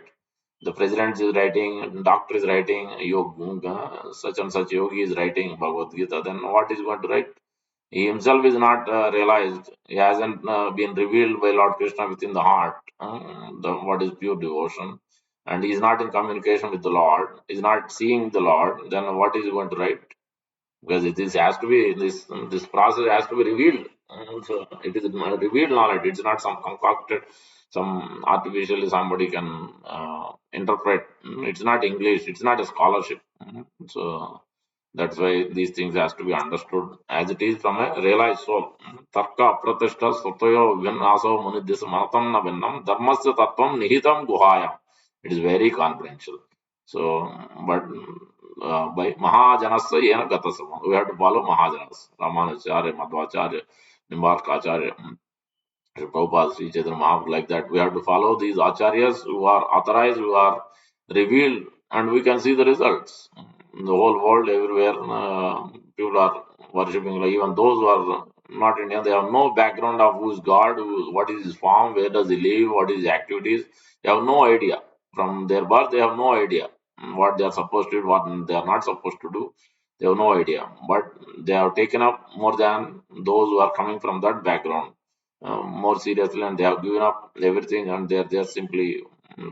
The president is writing, doctor is writing, yoga, such and such yogi is writing Bhagavad Gita. Then what is going to write? He himself is not realized. He hasn't been revealed by Lord Krishna within the heart, what is pure devotion. And he is not in communication with the Lord. He is not seeing the Lord. Then what is he going to write? Because this has to be this process has to be revealed. So it is revealed knowledge. It's not some concocted, some artificially somebody can interpret. It's not English. It's not a scholarship. So that's why these things has to be understood as it is from a realized soul. Tarka pratishta satoyo vinnaso munidis manatam na vinnam dharmasya tattvam nihitam guhaya. It is very confidential. So, but by Mahajanasya Yena Gatasama, we have to follow Mahajanas, Ramanacharya, Madhvacharya, Nimbarkacharya, Prabhupada, Sri Chaitanya Mahaprabhu, like that. We have to follow these acharyas who are authorized, who are revealed, and we can see the results. In the whole world, everywhere, people are worshipping, like even those who are not Indian, they have no background of who is God, what is his form, where does he live, what is his activities. They have no idea. From their birth, they have no idea what they are supposed to do, what they are not supposed to do. They have no idea. But they have taken up more than those who are coming from that background, more seriously, and they have given up everything, and they are just simply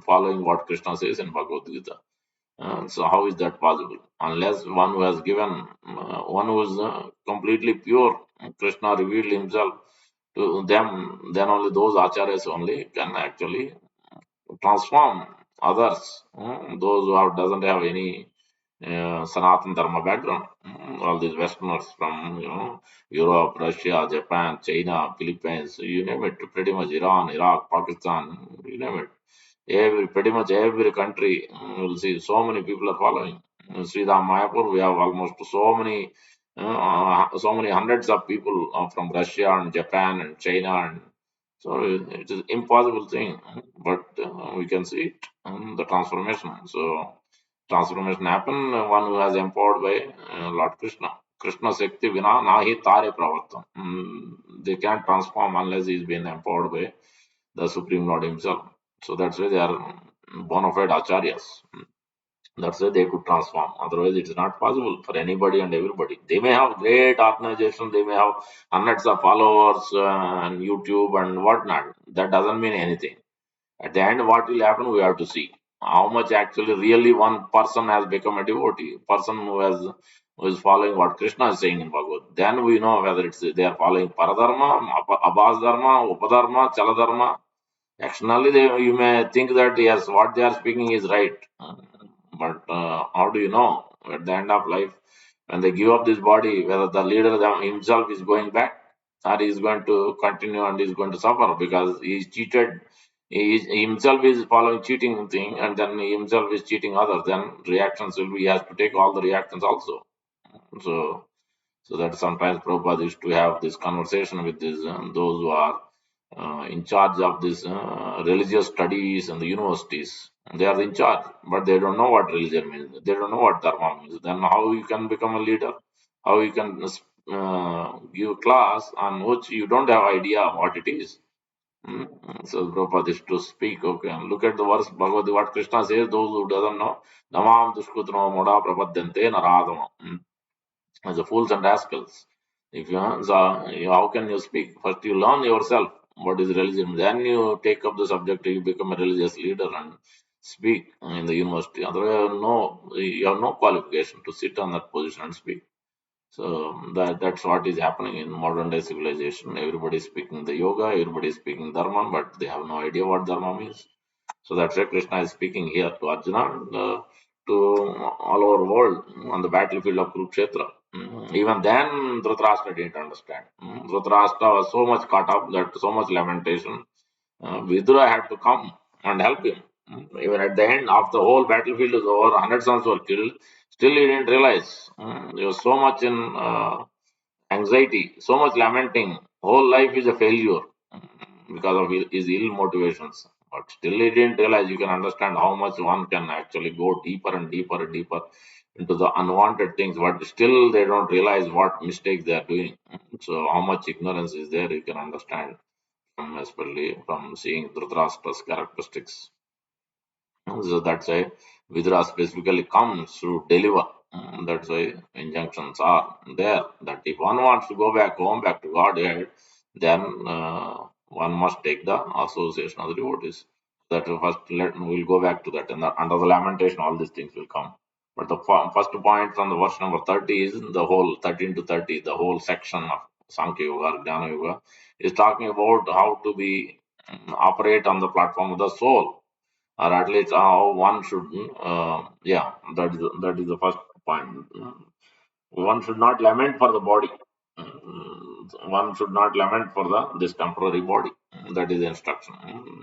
following what Krishna says in Bhagavad Gita. So how is that possible? Unless one who has given, one who is completely pure, Krishna revealed himself to them, then only those acharyas only can actually transform others, those who doesn't have any Sanatan Dharma background. All these Westerners from Europe, Russia, Japan, China, Philippines, you name it, pretty much Iran, Iraq, Pakistan, you name it. Pretty much every country, you'll see so many people are following. Sri Mayapur, we have almost so many hundreds of people from Russia and Japan and China, and so it is impossible thing, but we can see it, the transformation. So transformation happen, one who has empowered by Lord Krishna. Krishna Shakti Vina Nahi Tare Pravartam. They can't transform unless he's been empowered by the Supreme Lord himself. So that's why they are bona fide acharyas. That's why they could transform. Otherwise, it is not possible for anybody and everybody. They may have great organization, they may have hundreds of followers on YouTube and whatnot. That doesn't mean anything. At the end, what will happen, we have to see how much actually really one person has become a devotee, person who is following what Krishna is saying in Bhagavad. Then we know whether it's they are following Paradharma, Abhas Dharma, Upadharma, Chaladharma. Externally, you may think that yes, what they are speaking is right, but how do you know at the end of life when they give up this body whether the leader himself is going back or he is going to continue and is going to suffer because he is cheated. He himself is following cheating thing and then he himself is cheating others. Then reactions will be he has to take all the reactions also. So so that sometimes Prabhupada used to have this conversation with those who are in charge of this religious studies and the universities. They are in charge, but they don't know what religion means. They don't know what dharma means. Then how you can become a leader? How you can give class on which you don't have idea what it is? So Prabhupada is to speak. Okay, and look at the verse Bhagavad Gita, what Krishna says. Those who doesn't know, namam dushkutno moda prapadyante naradama. As a fools and rascals. If how can you speak? First, you learn yourself what is religion. Then you take up the subject. You become a religious leader and speak in the university. Otherwise, no, you have no qualification to sit on that position and speak. So that's what is happening in modern day civilization. Everybody is speaking the yoga, everybody is speaking dharma, but they have no idea what dharma means. So that's why Krishna is speaking here to Arjuna and to all over world on the battlefield of Kurukshetra. Even then, Dhritarashtra didn't understand. Dhritarashtra was so much caught up that so much lamentation. Vidura had to come and help him. Even at the end, after the whole battlefield is over, 100 sons were killed. Still, he didn't realize. He was so much in anxiety, so much lamenting. Whole life is a failure because of his ill motivations. But still, he didn't realize. You can understand how much one can actually go deeper and deeper and deeper into the unwanted things, but still they don't realize what mistakes they are doing. So, how much ignorance is there, you can understand, especially from seeing Dhritarashtra's characteristics. So that's why Vidura specifically comes to deliver. That's why injunctions are there that if one wants to go back home, back to Godhead, then one must take the association of the devotees. That first, we'll go back to that. And under the lamentation, all these things will come. But the first point from the verse number 30 is the whole 13 to 30, the whole section of Sankhya Yoga, Jnana Yoga, is talking about how to be operate on the platform of the soul, or at least how one should. Yeah, that is the first point. One should not lament for the body. One should not lament for this temporary body. That is the instruction.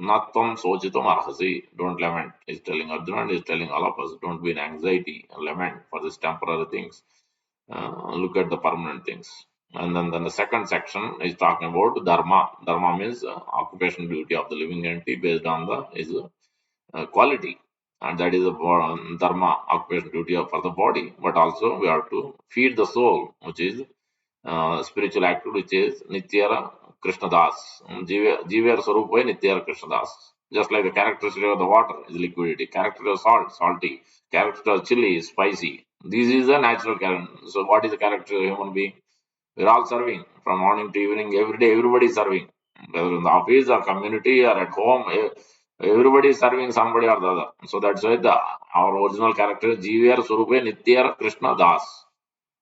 Nattam sochitam arhasi. Don't lament. He's telling Arjuna and he's telling all of us. Don't be in anxiety. Lament for these temporary things. Look at the permanent things. And then the second section is talking about dharma. Dharma means occupation duty of the living entity based on the is quality, and that is the dharma, occupation duty for the body. But also we have to feed the soul, which is spiritual activity, which is Nityara Krishna Das. Jiva Sarupa Nityara Krishna Das. Just like the characteristic of the water is liquidity, characteristic of salt, salty, characteristic of chili is spicy. This is the natural character. So, what is the character of a human being? We're all serving from morning to evening, every day, everybody is serving. whether in the office or community or at home, everybody is serving somebody or the other. So that's why our original character is Jivir Surupe Nityar Krishna Das.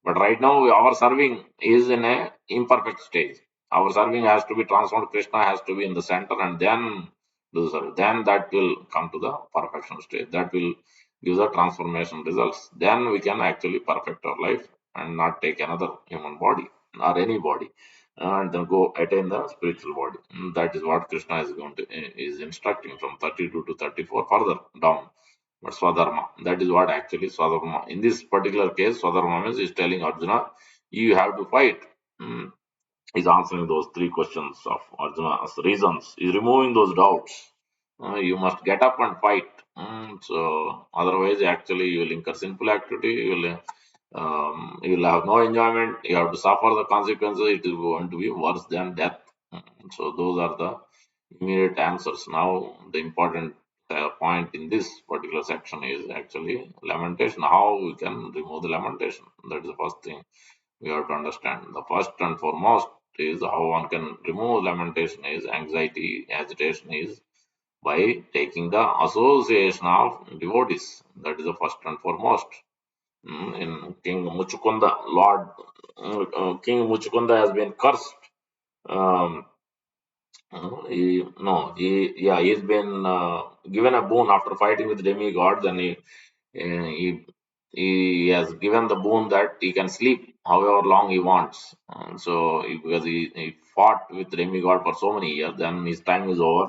But right now, our serving is in a imperfect stage. Our serving has to be transformed. Krishna has to be in the center, and then do the service. Then that will come to the perfection stage. That will give the transformation results. Then we can actually perfect our life and not take another human body or any body, and then go attain the spiritual body. That is what Krishna is going to is instructing from 32 to 34 further down. But Swadharma, that is what actually Swadharma. In this particular case, Swadharma means is telling Arjuna, you have to fight. Mm, He's answering those three questions of Arjuna's reasons. He's removing those doubts. You must get up and fight. So otherwise, actually, you will incur sinful activity. You will have no enjoyment. You have to suffer the consequences. It is going to be worse than death. So those are the immediate answers. Now, the important point in this particular section is actually lamentation. How we can remove the lamentation. That is the first thing we have to understand. The first and foremost is how one can remove lamentation is anxiety, agitation is by taking the association of devotees. That is the first and foremost. In King Muchukunda, King Muchukunda has been cursed. Um, he's been given a boon after fighting with demigods, and he he has given the boon that he can sleep however long he wants. Because he fought with demigod for so many years, then his time is over.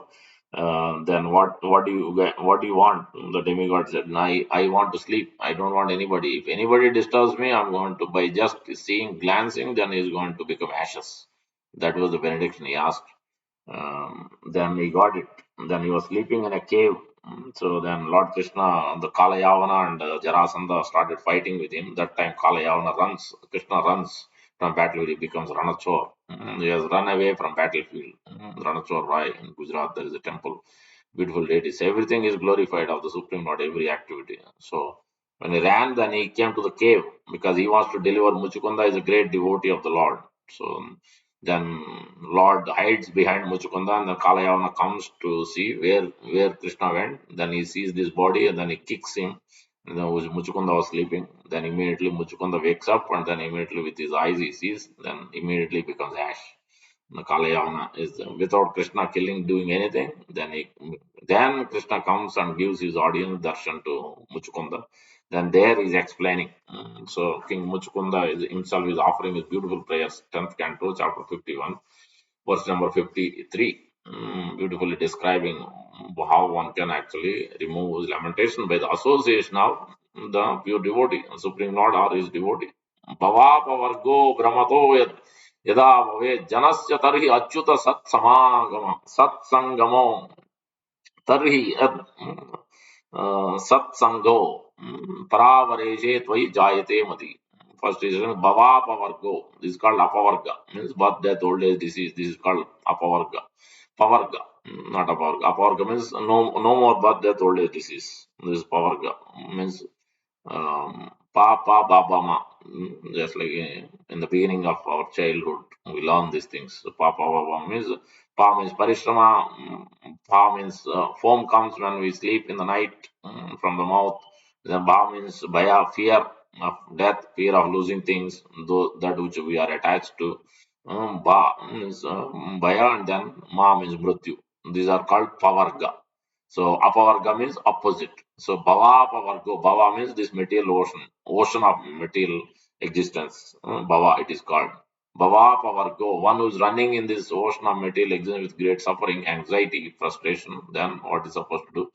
Then what do you want? The demigod said, I want to sleep. I don't want anybody. If anybody disturbs me, I'm going to by just seeing, glancing, then he's going to become ashes. That was the benediction he asked. Then he got it. Then he was sleeping in a cave. So then Lord Krishna, the Kalayavana and Jarasandha started fighting with him. That time Kalayavana runs, Krishna runs from battlefield. He becomes Ranachor. He has run away from battlefield. Ranachor Rai in Gujarat, there is a temple. Beautiful deities. Everything is glorified of the Supreme Lord, every activity. So when he ran, then he came to the cave because he wants to deliver. Muchukunda is a great devotee of the Lord. So then Lord hides behind Muchukunda, and then Kalayavana comes to see where Krishna went. Then he sees this body, and then he kicks him. And then Muchukunda was sleeping. Then immediately Muchukunda wakes up, and then immediately with his eyes he sees. Then immediately becomes ash. The Kalayavana is without Krishna killing, doing anything. Then Krishna comes and gives his audience darshan to Muchukunda. Then there he is explaining. So King Muchukunda is himself is offering his beautiful prayers, 10th canto, chapter 51, verse number 53. Beautifully describing how one can actually remove his lamentation by the association of the pure devotee, Supreme Lord or his devotee. Bhavapavargo brahmato यदा भवेत् जनस्य तर्हि अच्युत सत्समागम सत्संगमो तर्हि सत्संगो परावरेशे त्वयि जायते मति. First is bhavapavargo. This is called apavarga. Means birth, death, old age, disease. This is called apavarga. Pavarga, not apavarga. Apavarga means no more birth, death, old age, disease. This is pavarga. Means pa pa ba ba ma. Just like in the beginning of our childhood, we learn these things. So, pa pa ba ba means parishrama. Pa means foam comes when we sleep in the night from the mouth. Then ba means bhaya, fear of death, fear of losing things, that which we are attached to. Ba means bhaya, and then ma means mrityu. These are called pavarga. So apavarga means opposite. So bhava apavargo. Bhava means this material ocean, ocean of material existence. Bhava it is called. Bhava apavargo. One who is running in this ocean of material existence with great suffering, anxiety, frustration. Then what is supposed to do?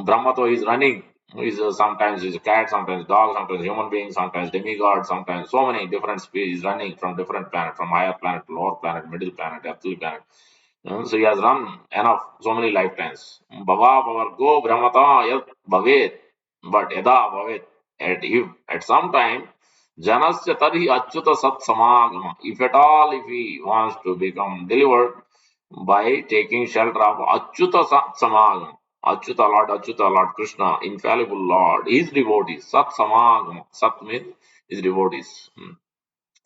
Brahmato is running. Is sometimes is a cat, sometimes dog, sometimes human being, sometimes demigod, sometimes so many different species running from different planet, from higher planet to lower planet, middle planet, earthly planet. So he has run enough, so many lifetimes. Bhava Bhavargo Brahmata Yat Bhavet. But Yada Bhavet. At some time, Janasya Tari Achyuta Sat Samagama. If at all, if he wants to become delivered by taking shelter of Achyuta Sat Samagama. Achyuta Lord Krishna, infallible Lord, his devotees. Sat Samagama. Sat means his devotees.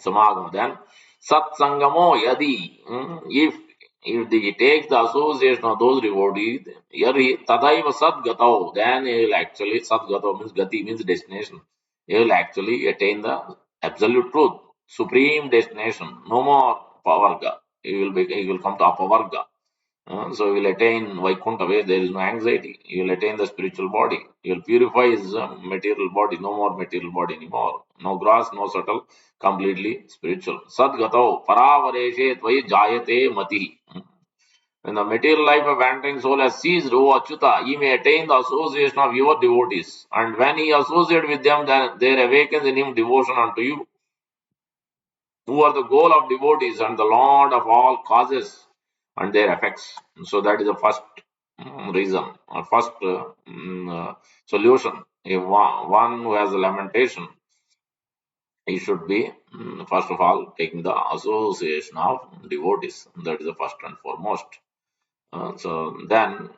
Samagama. Then Sat Sangamo Yadi. If If he takes the association of those devotees, here he tadaiva sadgatao, then he will actually sadgatao means gati means destination. He will actually attain the absolute truth, supreme destination. No more pavarga. He will come to apavarga. So he will attain Vaikuntha where there is no anxiety. He will attain the spiritual body. He will purify his material body. No more material body anymore. No gross, no subtle, completely spiritual. Sadgatao paravareshe tvai jayate mati. When the material life of entering soul has ceased, O Achyuta, he may attain the association of your devotees. And when he associates with them, then there awakens in him devotion unto you, who are the goal of devotees and the Lord of all causes and their effects. So that is the first reason, or first solution. If one who has a lamentation, he should be first of all taking the association of devotees. That is the first and foremost. So then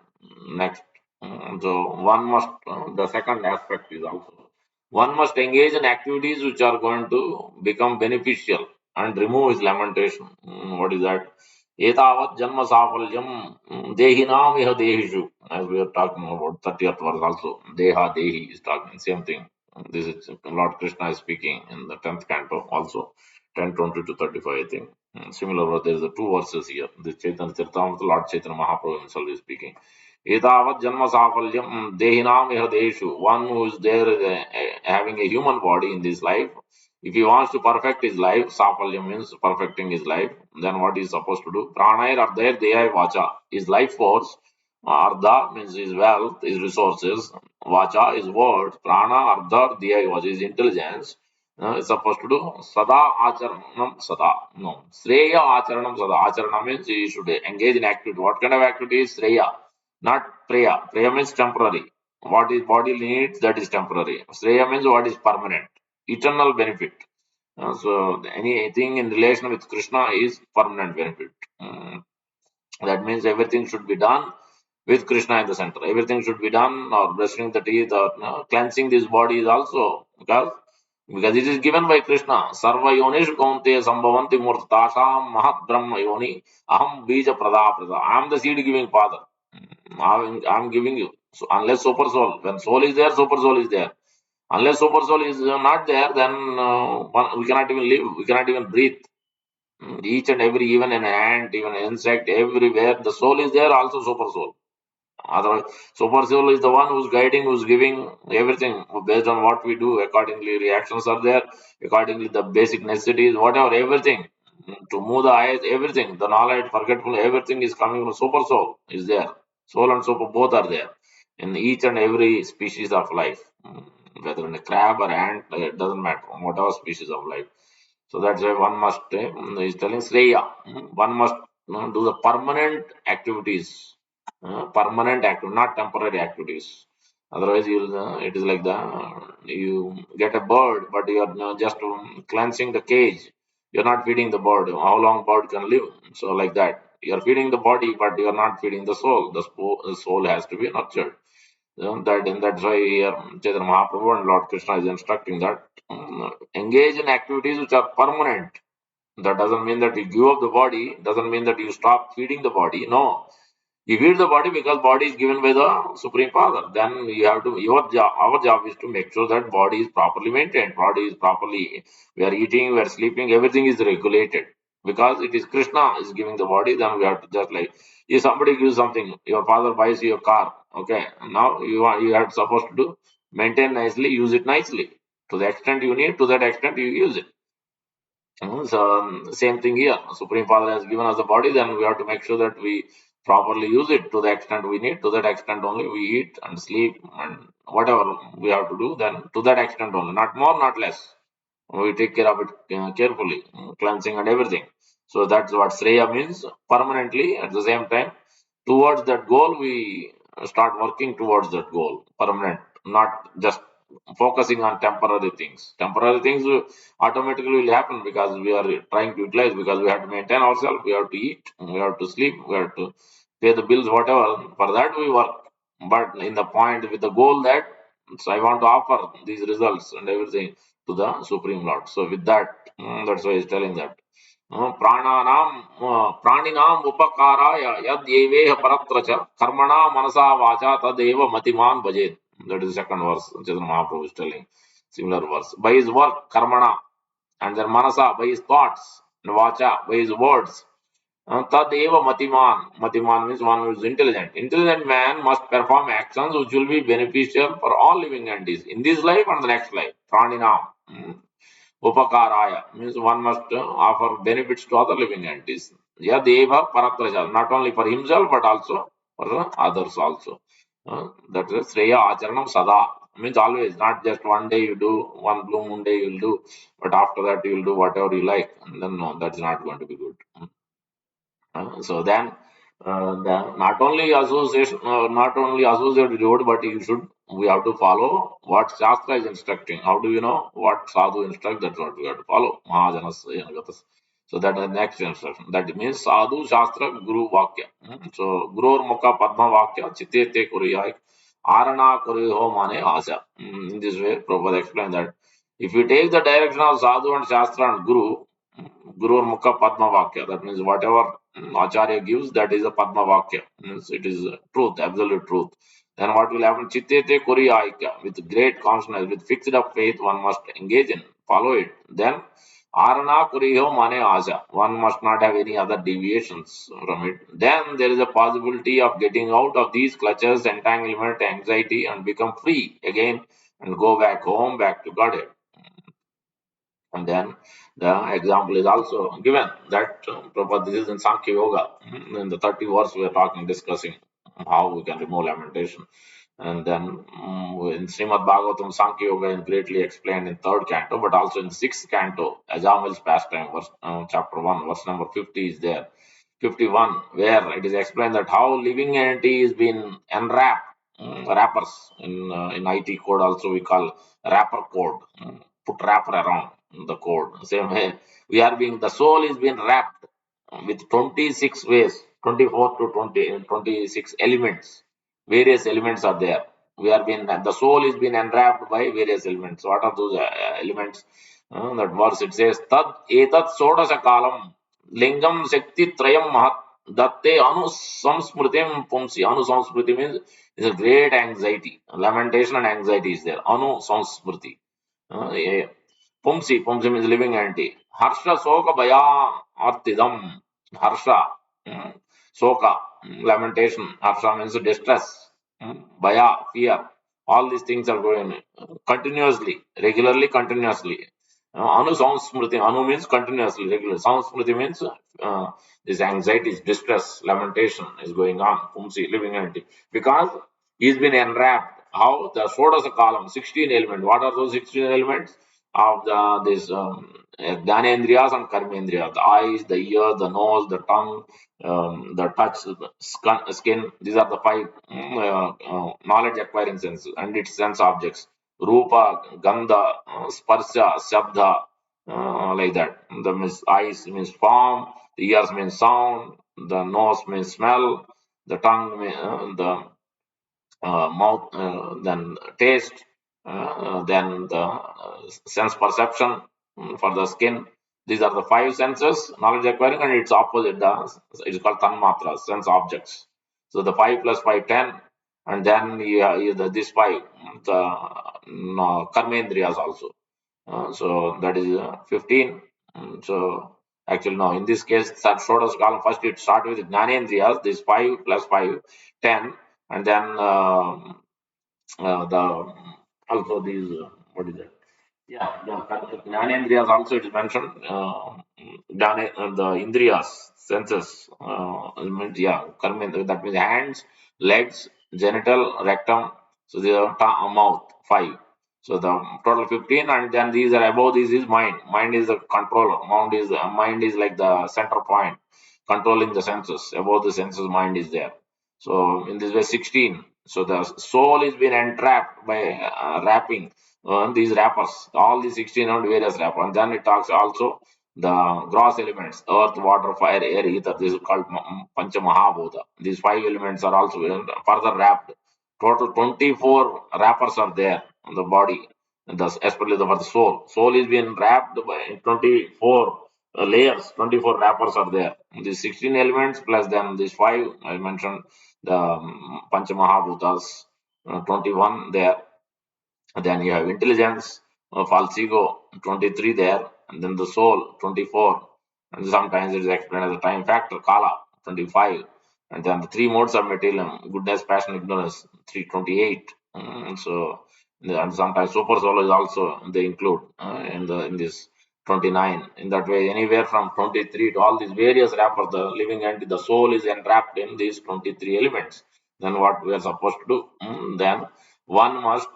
next, so one must, the second aspect is also one must engage in activities which are going to become beneficial and remove his lamentation. What is that? Etavat janma safalyam dehinam iha dehishu. As we are talking about 30th verse also, deha dehi is talking same thing. This is Lord Krishna is speaking in the 10th canto also, 10:20 to 35, I think. Similar, there is the two verses here. The Chaitanya Charitamrita, Lord Chaitanya Mahaprabhu himself is speaking. Etavat janma safalyam dehinam iha dehishu. One who is there having a human body in this life, if he wants to perfect his life, safalyam means perfecting his life, then what he is supposed to do? Pranayar ardhayar deyai vacha. His life force, ardha means his wealth, his resources, vacha is words, prana, ardha, deyai vacha is intelligence. Is supposed to do sada acharanam sada. No. Sreya acharanam sada. Acharana means he should engage in activity. What kind of activity is Sreya? Not Preya. Preya means temporary. What his body needs, that is temporary. Sreya means what is permanent, eternal benefit. So anything in relation with Krishna is permanent benefit. That means everything should be done with Krishna in the center. Everything should be done, or brushing the teeth, or cleansing this body is also because it is given by Krishna. Sarva yonishu kaunte sambhavanti murtasham mahat brahma yoni aham bija prada prada. I am the seed giving father. I am giving you. So unless super soul, when soul is there, super soul is there. Unless super soul is not there, then we cannot even live. We cannot even breathe. Each and every, even an ant, even an insect, everywhere, the soul is there, also super soul. Otherwise, super soul is the one who's guiding, who's giving everything based on what we do. Accordingly, reactions are there. Accordingly, the basic necessities, whatever, everything. To move the eyes, everything, the knowledge, forgetful, everything is coming from super soul, is there. Soul and super both are there in each and every species of life. Whether in a crab or ant, it doesn't matter, whatever species of life. So that's why one must, he's telling Sreya, one must do the permanent activities, permanent activity, not temporary activities. Otherwise, it is like you get a bird, but you are just cleansing the cage. You're not feeding the bird. How long bird can live? So like that. You're feeding the body, but you're not feeding the soul. The soul has to be nurtured. And that's why here Chaitanya Mahaprabhu and Lord Krishna is instructing that engage in activities which are permanent. That doesn't mean that you give up the body, doesn't mean that you stop feeding the body. No. You feed the body because body is given by the Supreme Father. Then you have to, our job is to make sure that body is properly maintained, body is properly, we are eating, we are sleeping, everything is regulated. Because it is Krishna is giving the body, then we have to just like, if somebody gives something, your father buys you a car, okay, now you are supposed to do, maintain nicely, use it nicely. To the extent you need, to that extent you use it. So same thing here. Supreme Father has given us the body, then we have to make sure that we properly use it to the extent we need. To that extent only we eat and sleep and whatever we have to do. Then to that extent only, not more, not less. We take care of it carefully, cleansing and everything. So that's what Sreya means. Permanently, at the same time, towards that goal, we start working towards that goal. Permanent, not just focusing on temporary things. Temporary things automatically will happen because we are trying to utilize, because we have to maintain ourselves, we have to eat, we have to sleep, we have to pay the bills, whatever. For that we work. But in the point with the goal that so I want to offer these results and everything to the Supreme Lord. So with that, that's why he's telling that. प्राणिनाम उपकाराय यद्येवेह परत्र च कर्मणा मनसा वाचा तदेव मतिमान भजेत. That is the second verse. Chaitanya Mahaprabhu is telling similar verse. By his work, karmana, and then manasa, by his thoughts, and vacha, by his words. Tadeva matiman. Matiman means one who is intelligent. Intelligent man must perform actions which will be beneficial for all living entities in this life and the next life. Praninam. Upakaraya means one must offer benefits to other living entities. Yadeva paratraja, not only for himself but also for others also. That is Sreya Acharanam Sada. Means always, not just one day you do, one blue moon day you'll do, but after that you'll do whatever you like. And then no, that's not going to be good. So then, not only association, not only associated road, but you should. We have to follow what Shastra is instructing. How do you know what Sadhu instructs? That's what we have to follow. Mahajanas Yanagatas. So that is the next instruction. That means Sadhu Shastra Guru Vakya. So Guru Mukha Padma Vakya Chitte Kuriyai Arana Kuriho Mane Asa. In this way, Prabhupada explained that if you take the direction of Sadhu and Shastra and Guru, Guru Mukha Padma Vakya. That means whatever Acharya gives, that is a Padma Vakya. Means it is truth, absolute truth. Then what will happen? Chittete Koriya Aikya. With great consciousness, with fixed up faith, one must engage in, follow it. Then Arana Kuriyo Mane Aja. One must not have any other deviations from it. Then there is a possibility of getting out of these clutches, entanglement, anxiety, and become free again and go back home, back to Godhead. And then the example is also given that Prabhupada, this is in Sankhya Yoga. In the 30 verse, we are talking, discussing how we can remove lamentation. And then in Srimad Bhagavatam, Sankhya Yoga is greatly explained in third canto, but also in sixth canto, Ajamil's pastime, verse, chapter 1, verse number 50 is there. 51, where it is explained that how living entity is been enwrapped, wrappers in IT code also we call wrapper code, put wrapper around the code. Same way, we are being, the soul is being wrapped with 26 ways, 24 to 20, 26 elements. Various elements are there. We are being, the soul is being enwrapped by various elements. What are those elements? That verse it says, Tad etat sodasa kalam lingam shakti trayam mahat datte anusamsmritim pumsi. Anusamsmriti means is a great anxiety. Lamentation and anxiety is there. Anusamsmriti. Yeah. Pumsi means living entity. Harsha Soka Baya Artidam. Harsha. Soka. Lamentation. Harsha means distress. Baya, fear. All these things are going continuously, regularly, continuously. Anu Samsmriti. Anu means continuously, regularly. Samsmriti means this anxiety, distress, lamentation is going on. Pumsi, living entity. Because he's been enwrapped. How? The Shodasa column, 16 elements. What are those 16 elements? Of this Gyanendriyas and Karmendriyas, the eyes, the ear, the nose, the tongue, the touch, the skin. These are the five knowledge acquiring senses and its sense objects. Rupa, Gandha, Sparsha, Shabda, like that. The means eyes means form, the ears means sound, the nose means smell, the tongue, the mouth, then taste, then the sense perception for the skin. These are the five senses, knowledge acquiring, and its opposite, it's called tanmatras, sense objects. So the 5 plus 5, 10, and then this 5, the no, karmendriyas also. So that is 15. So actually, no, in this case, that Shodas column first it start with Jnanendriyas, this 5 plus 5, 10, and then the also these, what is it? Yeah, the Jnanendriyas also it is mentioned. The Indriyas, senses, yeah, that means hands, legs, genital, rectum. So the mouth, 5. So the total 15, and then these are above this is mind. Mind is the controller. Mind is like the center point, controlling the senses. Above the senses, mind is there. So in this way, 16. So the soul is being entrapped by wrapping these wrappers, all these 16 and various wrappers. And then it talks also the gross elements, earth, water, fire, air, ether. This is called Pancha Mahabhuta. These five elements are also further wrapped. Total 24 wrappers are there on the body, and thus, especially for the soul. Soul is being wrapped by 24 layers, 24 wrappers are there. These 16 elements plus then these five I mentioned, the Panchamahabhutas, 21 there. Then you have intelligence, false ego, 23 there, and then the soul, 24. And sometimes it is explained as a time factor, Kala, 25. And then the three modes of materialism, goodness, passion, ignorance, 328. So, and sometimes super soul is also they include in this 29. In that way, anywhere from 23 to all these various wrappers, the living entity, the soul is enwrapped in these 23 elements. Then what we are supposed to do? Then one must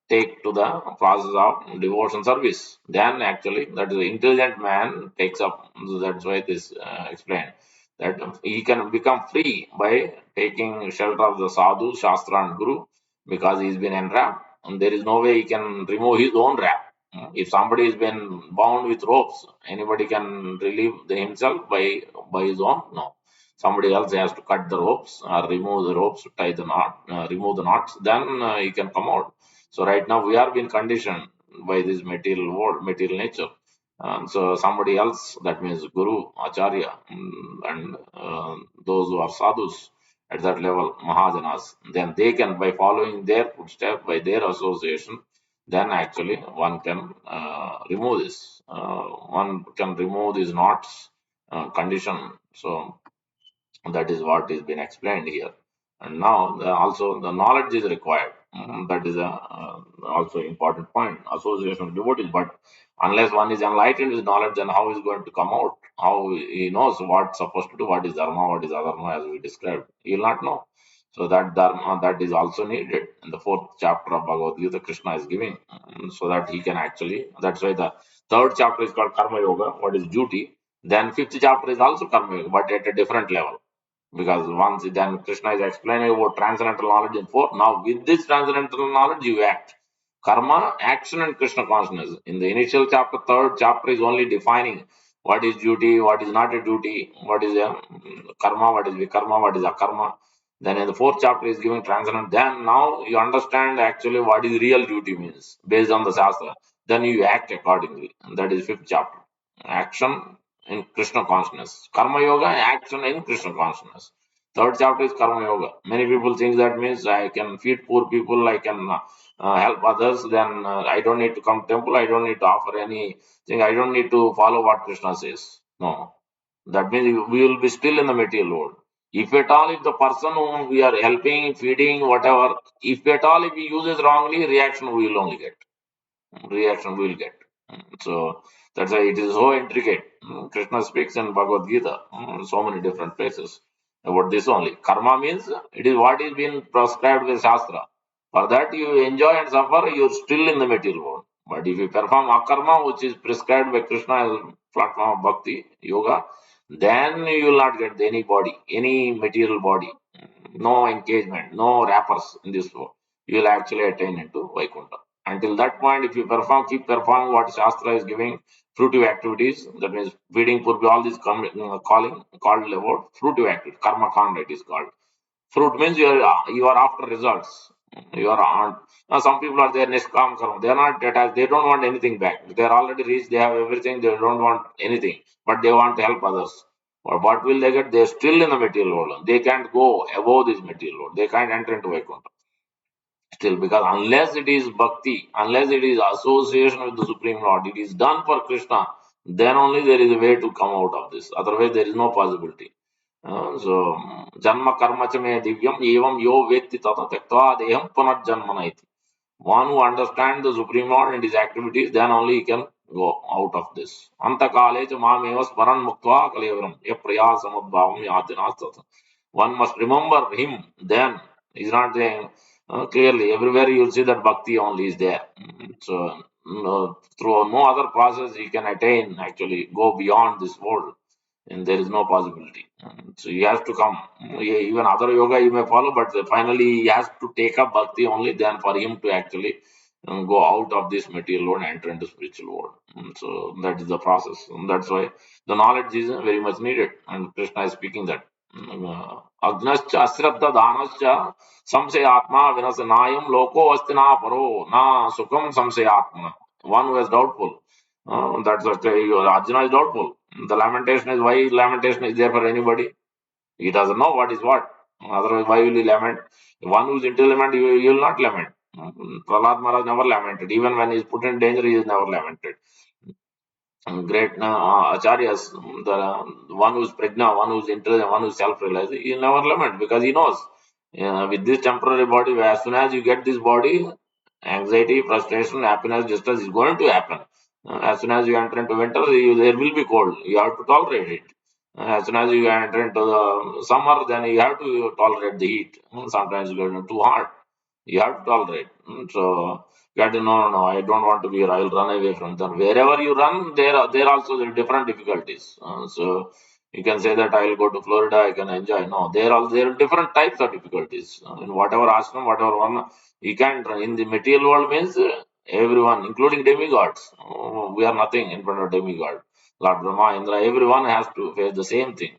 take to the process of devotion service. Then actually, that is the intelligent man takes up. That's why this explained that he can become free by taking shelter of the sadhu, shastra, and guru because he's been enwrapped. And there is no way he can remove his own wrap. If somebody has been bound with ropes, anybody can relieve himself by his own? No. Somebody else has to cut the ropes or remove the ropes, tie the knot, remove the knots, then he can come out. So right now we are being conditioned by this material world, material nature. So somebody else, that means Guru, Acharya, and those who are sadhus at that level, Mahajanas, then they can, by following their footsteps, by their association, then actually one can remove this. One can remove these knots, condition. So that is what is been explained here. And now also the knowledge is required. That is a also important point. Association of devotees, but unless one is enlightened with knowledge, then how is going to come out? How he knows what's supposed to do, what is dharma, what is adharma, as we described. He will not know. So that dharma that is also needed in the fourth chapter of Bhagavad Gita. Krishna is giving so that he can actually. That's why the third chapter is called Karma Yoga. What is duty? Then fifth chapter is also Karma Yoga, but at a different level. Because once then Krishna is explaining about transcendental knowledge in four. Now, with this transcendental knowledge, you act. Karma, action, and Krishna consciousness. In the initial chapter, third chapter is only defining what is duty, what is not a duty, what is a karma, what is vikarma, what is akarma. Then in the fourth chapter is giving transcendent. Then now you understand actually what is real duty means based on the Shastra. Then you act accordingly. And that is fifth chapter. Action in Krishna consciousness. Karma Yoga, action in Krishna consciousness. Third chapter is Karma Yoga. Many people think that means I can feed poor people, I can help others, then I don't need to come temple, I don't need to offer anything, I don't need to follow what Krishna says. No. That means we will be still in the material world. If at all, if the person whom we are helping, feeding, whatever, if at all, if he uses wrongly, reaction we will only get. Reaction we will get. So that's why it is so intricate. Krishna speaks in Bhagavad Gita, so many different places about this only. Karma means it is what is being prescribed with Shastra. For that you enjoy and suffer, you are still in the material world. But if you perform akarma, which is prescribed by Krishna as platform of bhakti, yoga, then you will not get any body, any material body, no engagement, no wrappers in this world. You will actually attain into Vaikuntha. Until that point, if you perform, keep performing what Shastra is giving, fruitive activities, that means feeding, purpose, all these calling, called about fruitive activity, karma kanda it is called. Fruit means you are after results. You are on. Now some people are there, niskam karma. They are not attached. They don't want anything back. They are already rich. They have everything. They don't want anything, but they want to help others. Or what will they get? They are still in the material world. They can't go above this material world. They can't enter into Vaikuntha. Still, because unless it is bhakti, unless it is association with the Supreme Lord, it is done for Krishna, then only there is a way to come out of this. Otherwise, there is no possibility. So, janma karma cha me divyam evam yo vetti tata tektva deham punarjanmana iti. One who understands the Supreme Lord and his activities, then only he can go out of this. Antakale cha mameva smaran muktva kalevaram ya prayasamadbhavam yatinastata. One must remember him, then he's not saying clearly everywhere you'll see that bhakti only is there. So through no other process he can attain, actually go beyond this world, and there is no possibility. So he has to come. Even other yoga you may follow, but finally he has to take up bhakti only then for him to actually go out of this material world and enter into spiritual world. So that is the process. And that's why the knowledge is very much needed. And Krishna is speaking that. Agnascha asraddha dhanascha samsayatma vinasyanayam loko astina paro na sukham samsayatma. One who is doubtful. That's what Arjuna is doubtful. The lamentation is why lamentation is there for anybody. He doesn't know what is what. Otherwise, why will he lament? One who is intelligent, he will not lament. Prahlad Maharaj never lamented. Even when he is put in danger, he is never lamented. Great acharyas, the one who's pregnant, one who's intelligent, one who's self-realized, he never lament because he knows with this temporary body, as soon as you get this body, anxiety, frustration, happiness, distress is going to happen. As soon as you enter into winter, there will be cold. You have to tolerate it. As soon as you enter into the summer, then you have to tolerate the heat. Sometimes you get too hot. You have to tolerate. So you have to no, no, no. I don't want to be here. I will run away from them. Wherever you run, there also there are different difficulties. So you can say that I will go to Florida. I can enjoy. No, there are different types of difficulties. In whatever ashram, whatever one, you can't run. In the material world means everyone, including demigods. We are nothing in front of demigod. Lord Brahma, Indra, everyone has to face the same thing.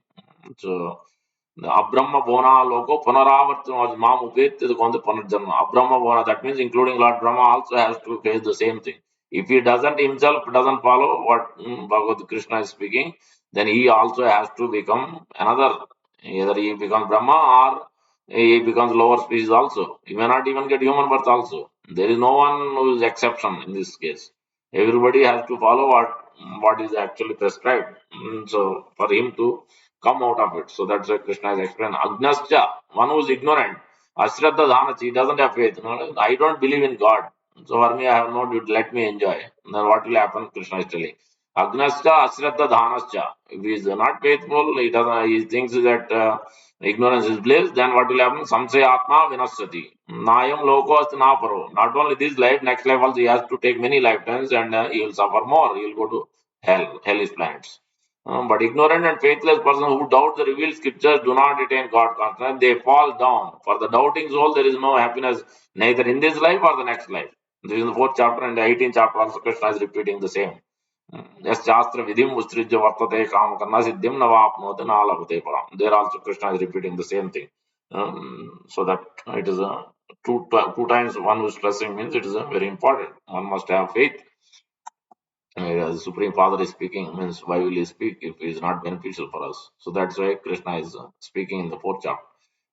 So Abrahma Bona Loko Punaravartan was Mam Upet is going to Punarjanma. Abrahma Bona, that means including Lord Brahma also has to face the same thing. If he doesn't himself doesn't follow what Bhagavad Krishna is speaking, then he also has to become another. Either he becomes Brahma or he becomes lower species also. He may not even get human birth also. There is no one who is exception in this case. Everybody has to follow what is actually prescribed. So for him to come out of it. So that's why Krishna is explained. Agnascha, one who is ignorant. Ashraddha Dhanachi, he doesn't have faith. No, I don't believe in God. So for me, I have no duty. Let me enjoy. Then what will happen? Krishna is telling. Agnascha, Ashraddha Dhanascha. If he is not faithful, he doesn't. He thinks that ignorance is bliss. Then what will happen? Samsaya Atma Vinasyati. Nayam Lokos Naparo. Not only this life, next life also he has to take many lifetimes and he will suffer more. He will go to hell, hellish planets. But ignorant and faithless person who doubt the revealed scriptures do not attain God consciousness. They fall down. For the doubting soul, there is no happiness neither in this life or the next life. This is in the fourth chapter and the 18th chapter also Krishna is repeating the same. Yes, Shastra Vidim Ustrijya Vartate Kamakarna Siddhim Navapnote Nalabhute Param. There also Krishna is repeating the same thing. So that it is a two times one who is stressing means it is a very important. One must have faith the Supreme Father is speaking, means why will he speak if it is not beneficial for us? So that's why Krishna is speaking in the fourth chapter.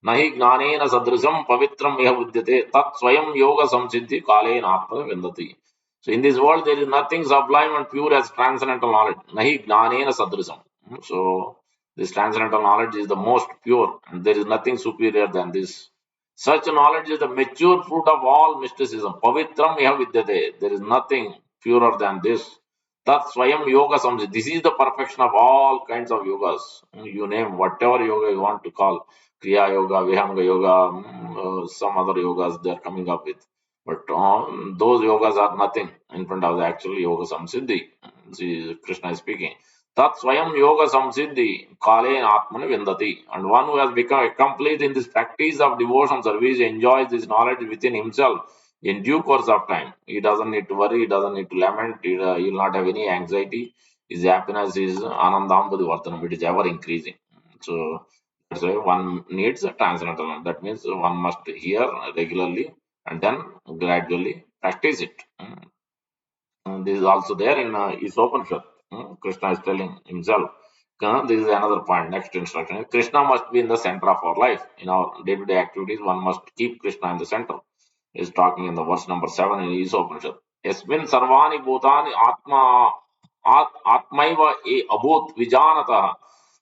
Nahi gnanena sadrisam pavitram iha vidyate tat swayam yoga samsiddhi kalena atma vindati. So in this world there is nothing sublime and pure as transcendental knowledge. Nahi gnanena sadrisam. So this transcendental knowledge is the most pure and there is nothing superior than this. Such knowledge is the mature fruit of all mysticism. Pavitram iha vidyate. There is nothing purer than this. Tat Swayam Yoga Samsit. This is the perfection of all kinds of yogas. You name whatever yoga you want to call. Kriya Yoga, Vihanga Yoga, some other yogas they are coming up with. But those yogas are nothing in front of the actual Yoga Samsiddhi. See, Krishna is speaking. Tat Swayam Yoga Samsiddhi Kale Atmani Vindati. And one who has become accomplished in this practice of devotion service enjoys this knowledge within himself in due course of time. He doesn't need to worry, he doesn't need to lament, he will not have any anxiety. His happiness is Anandambadi Vartanam, it is ever increasing. So that's why one needs a transcendental knowledge. That means one must hear regularly and then gradually practice it. This is also there in his Upanishad. Krishna is telling himself. This is another point. Next instruction. Krishna must be in the center of our life. In our day-to-day activities, one must keep Krishna in the center. Is talking in the verse number 7 in his Upanishad. Yasmin sarvani bhutani atmaiva e abhut vijanata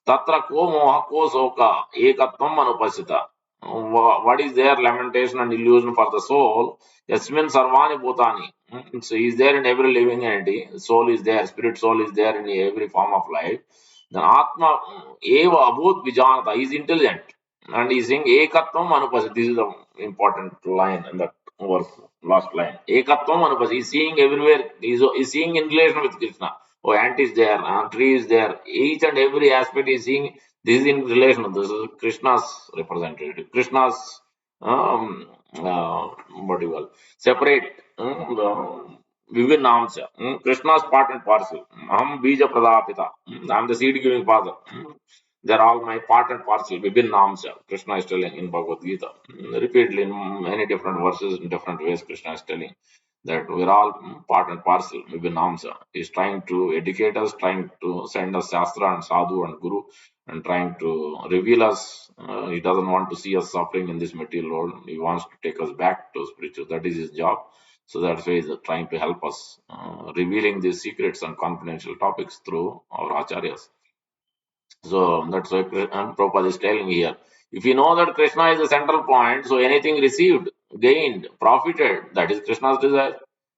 tatra ko moha ko soka ekatvam anupasita. What is their lamentation and illusion for the soul? Yasmin sarvani bhutani. So he is there in every living entity. Soul is there, spirit soul is there in every form of life. Then Atma eva abhut vijanata. He is intelligent. And he is saying ekatvam anupasita. This is the important line in that verse, last line. Ekatvam anupasita. He is seeing everywhere. He is seeing in relation with Krishna. Oh, ant is there, tree is there. Each and every aspect is seeing. This is in relation. This is Krishna's representative. Krishna's what do you call separate. Vivin Namcha. Krishna's part and parcel. Aham Bija Pradapita. I am the seed giving father. They're all my part and parcel. Vibhin Namcha. Krishna is telling in Bhagavad Gita. Repeatedly in many different verses, in different ways, Krishna is telling. that we're all part and parcel. Maybe Namsa is trying to educate us, trying to send us Shastra and Sadhu and Guru, and trying to reveal us. He doesn't want to see us suffering in this material world. He wants to take us back to spiritual. That is his job. So that's why he's trying to help us, revealing these secrets and confidential topics through our acharyas. So that's why Prabhupada is telling here. If you know that Krishna is the central point, so anything received, gained, profited, that is Krishna's desire.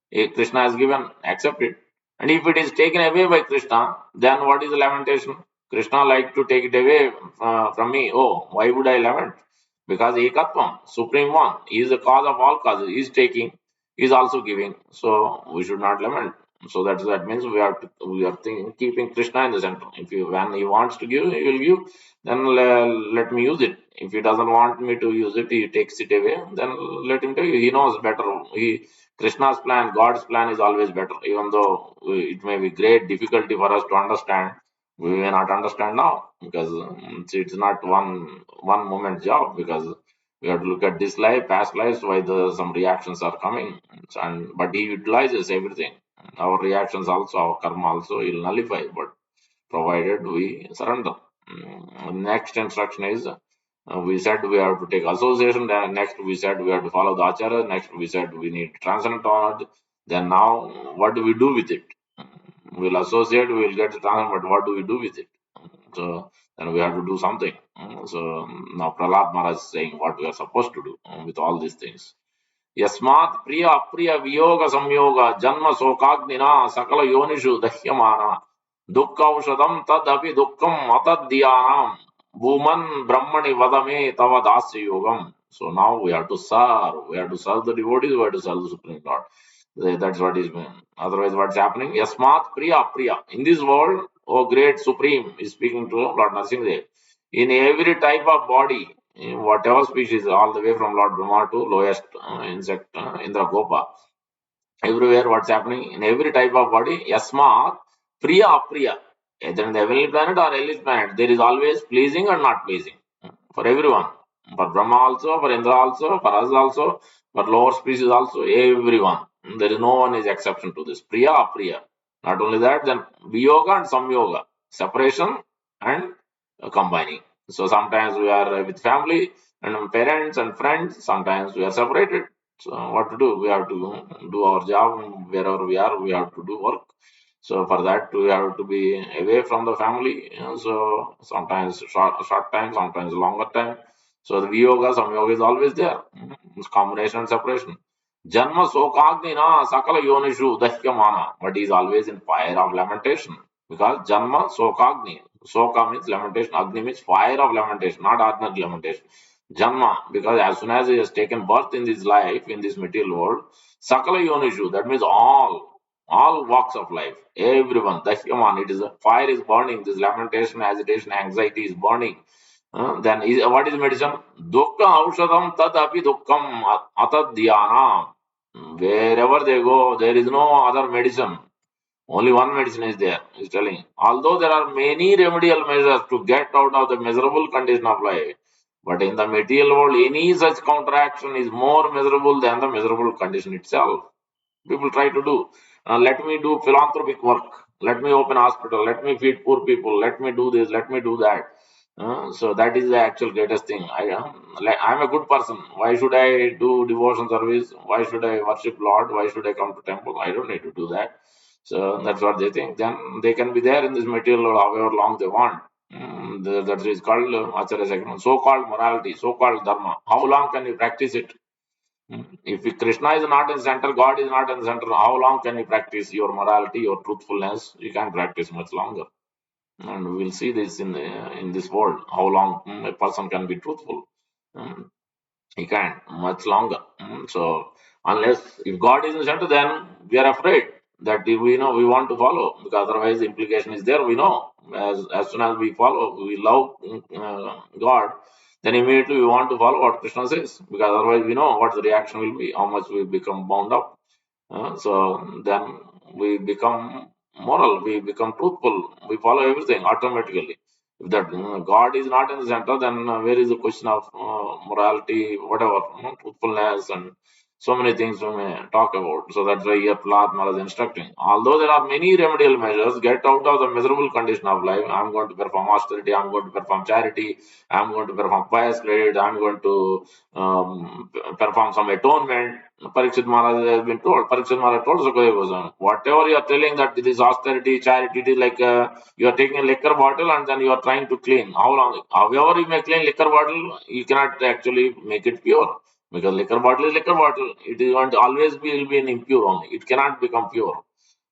If Krishna has given, accept it. And if it is taken away by Krishna, then what is the lamentation? Krishna like to take it away from me. Oh, why would I lament? Because Ekatvam, Supreme One, he is the cause of all causes. He is taking, he is also giving. So we should not lament. So that means we are keeping Krishna in the center. If you when he wants to give, he will give. Then let me use it. If he doesn't want me to use it, he takes it away. Then let him take it. He knows better. He Krishna's plan, God's plan is always better. Even though it may be great difficulty for us to understand, we may not understand now because it's not one moment job because we have to look at this life, past lives, why some reactions are coming, and but he utilizes everything. Our reactions also, our karma also, he'll nullify, but provided we surrender. Next instruction is we said we have to take association. Then next we said we have to follow the acharya. Next we said we need transcendent knowledge. Then now what do we do with it? We'll associate, we'll get the transcendent, but what do we do with it? So then we have to do something. So now Prahlad Maharaj is saying what we are supposed to do with all these things. यस्मात् प्रिय अप्रिय वियोग संयोग जन्म शोकाग्निना सकल योनिषु दह्यमाना दुःख औषधम तदपि दुःखम अतद्यानाम भूमन ब्रह्मणि वद मे तव दास्य योगम. So now we have to serve the devotees, we have to serve the Supreme Lord. That's what is meant. Otherwise, what's happening? Yasmat Priya Priya. In this world, O great Supreme is speaking to Lord Narasimha. In every type of body, in whatever species, all the way from Lord Brahma to lowest insect, Indra Gopa, everywhere what's happening in every type of body, yasmat priya apriya, either in the heavenly planet or hellish planet, there is always pleasing and not pleasing for everyone, for Brahma also, for Indra also, for us also, for lower species also, everyone. There is no one is exception to this priya apriya. Not only that, then viyoga and samyoga, separation and combining. So sometimes we are with family and parents and friends, sometimes we are separated. So what to do? We have to do our job wherever we are. We have to do work. So for that we have to be away from the family. So sometimes short time, sometimes longer time. So the viyoga, samyoga is always there. It's combination and separation. Janma sokagni na sakala yonishu dahyamana, but he is always in fire of lamentation because janma sokagni. Soka means lamentation. Agni means fire of lamentation, not ordinary lamentation. Janma, because as soon as he has taken birth in this life, in this material world, Sakala Yonishu, that means all walks of life, everyone, the human, it is a fire is burning, this lamentation, agitation, anxiety is burning. Then what is medicine? Dukkha aushadam tad api dukkham atad dhyana. Wherever they go, there is no other medicine. Only one medicine is there, he's telling. Although there are many remedial measures to get out of the miserable condition of life, but in the material world, any such counteraction is more miserable than the miserable condition itself. People try to do. Let me do philanthropic work. Let me open hospital. Let me feed poor people. Let me do this. Let me do that. So that is the actual greatest thing. I'm a good person. Why should I do devotion service? Why should I worship Lord? Why should I come to temple? I don't need to do that. So that's what they think. Then they can be there in this material world however long they want. That is called Acharya Sakram. So-called morality, so-called dharma. How long can you practice it? If Krishna is not in the center, God is not in the center, how long can you practice your morality, your truthfulness? You can't practice much longer. And we will see this in this world, how long a person can be truthful. Mm, he can't much longer. So unless if God is in the center, then we are afraid that if we know we want to follow, because otherwise the implication is there. We know as soon as we follow, we love God, then immediately we want to follow what Krishna says, because otherwise we know what the reaction will be, how much we become bound up. So then we become moral, we become truthful, we follow everything automatically. If that God is not in the center, then where is the question of morality, whatever, truthfulness, and So many things we may talk about. So that's why here Prahlad Maharaj is instructing. Although there are many remedial measures, get out of the miserable condition of life. I'm going to perform austerity, I'm going to perform charity, I'm going to perform pious credit, I'm going to perform some atonement. Parikshit Maharaj has been told, Parikshit Maharaj told Sukadeva Goswami, whatever you are telling that this austerity, charity, it is like you are taking a liquor bottle and then you are trying to clean. How long? However you may clean liquor bottle, you cannot actually make it pure. Because liquor bottle is liquor bottle. It is going to always be will be an impure only. It cannot become pure.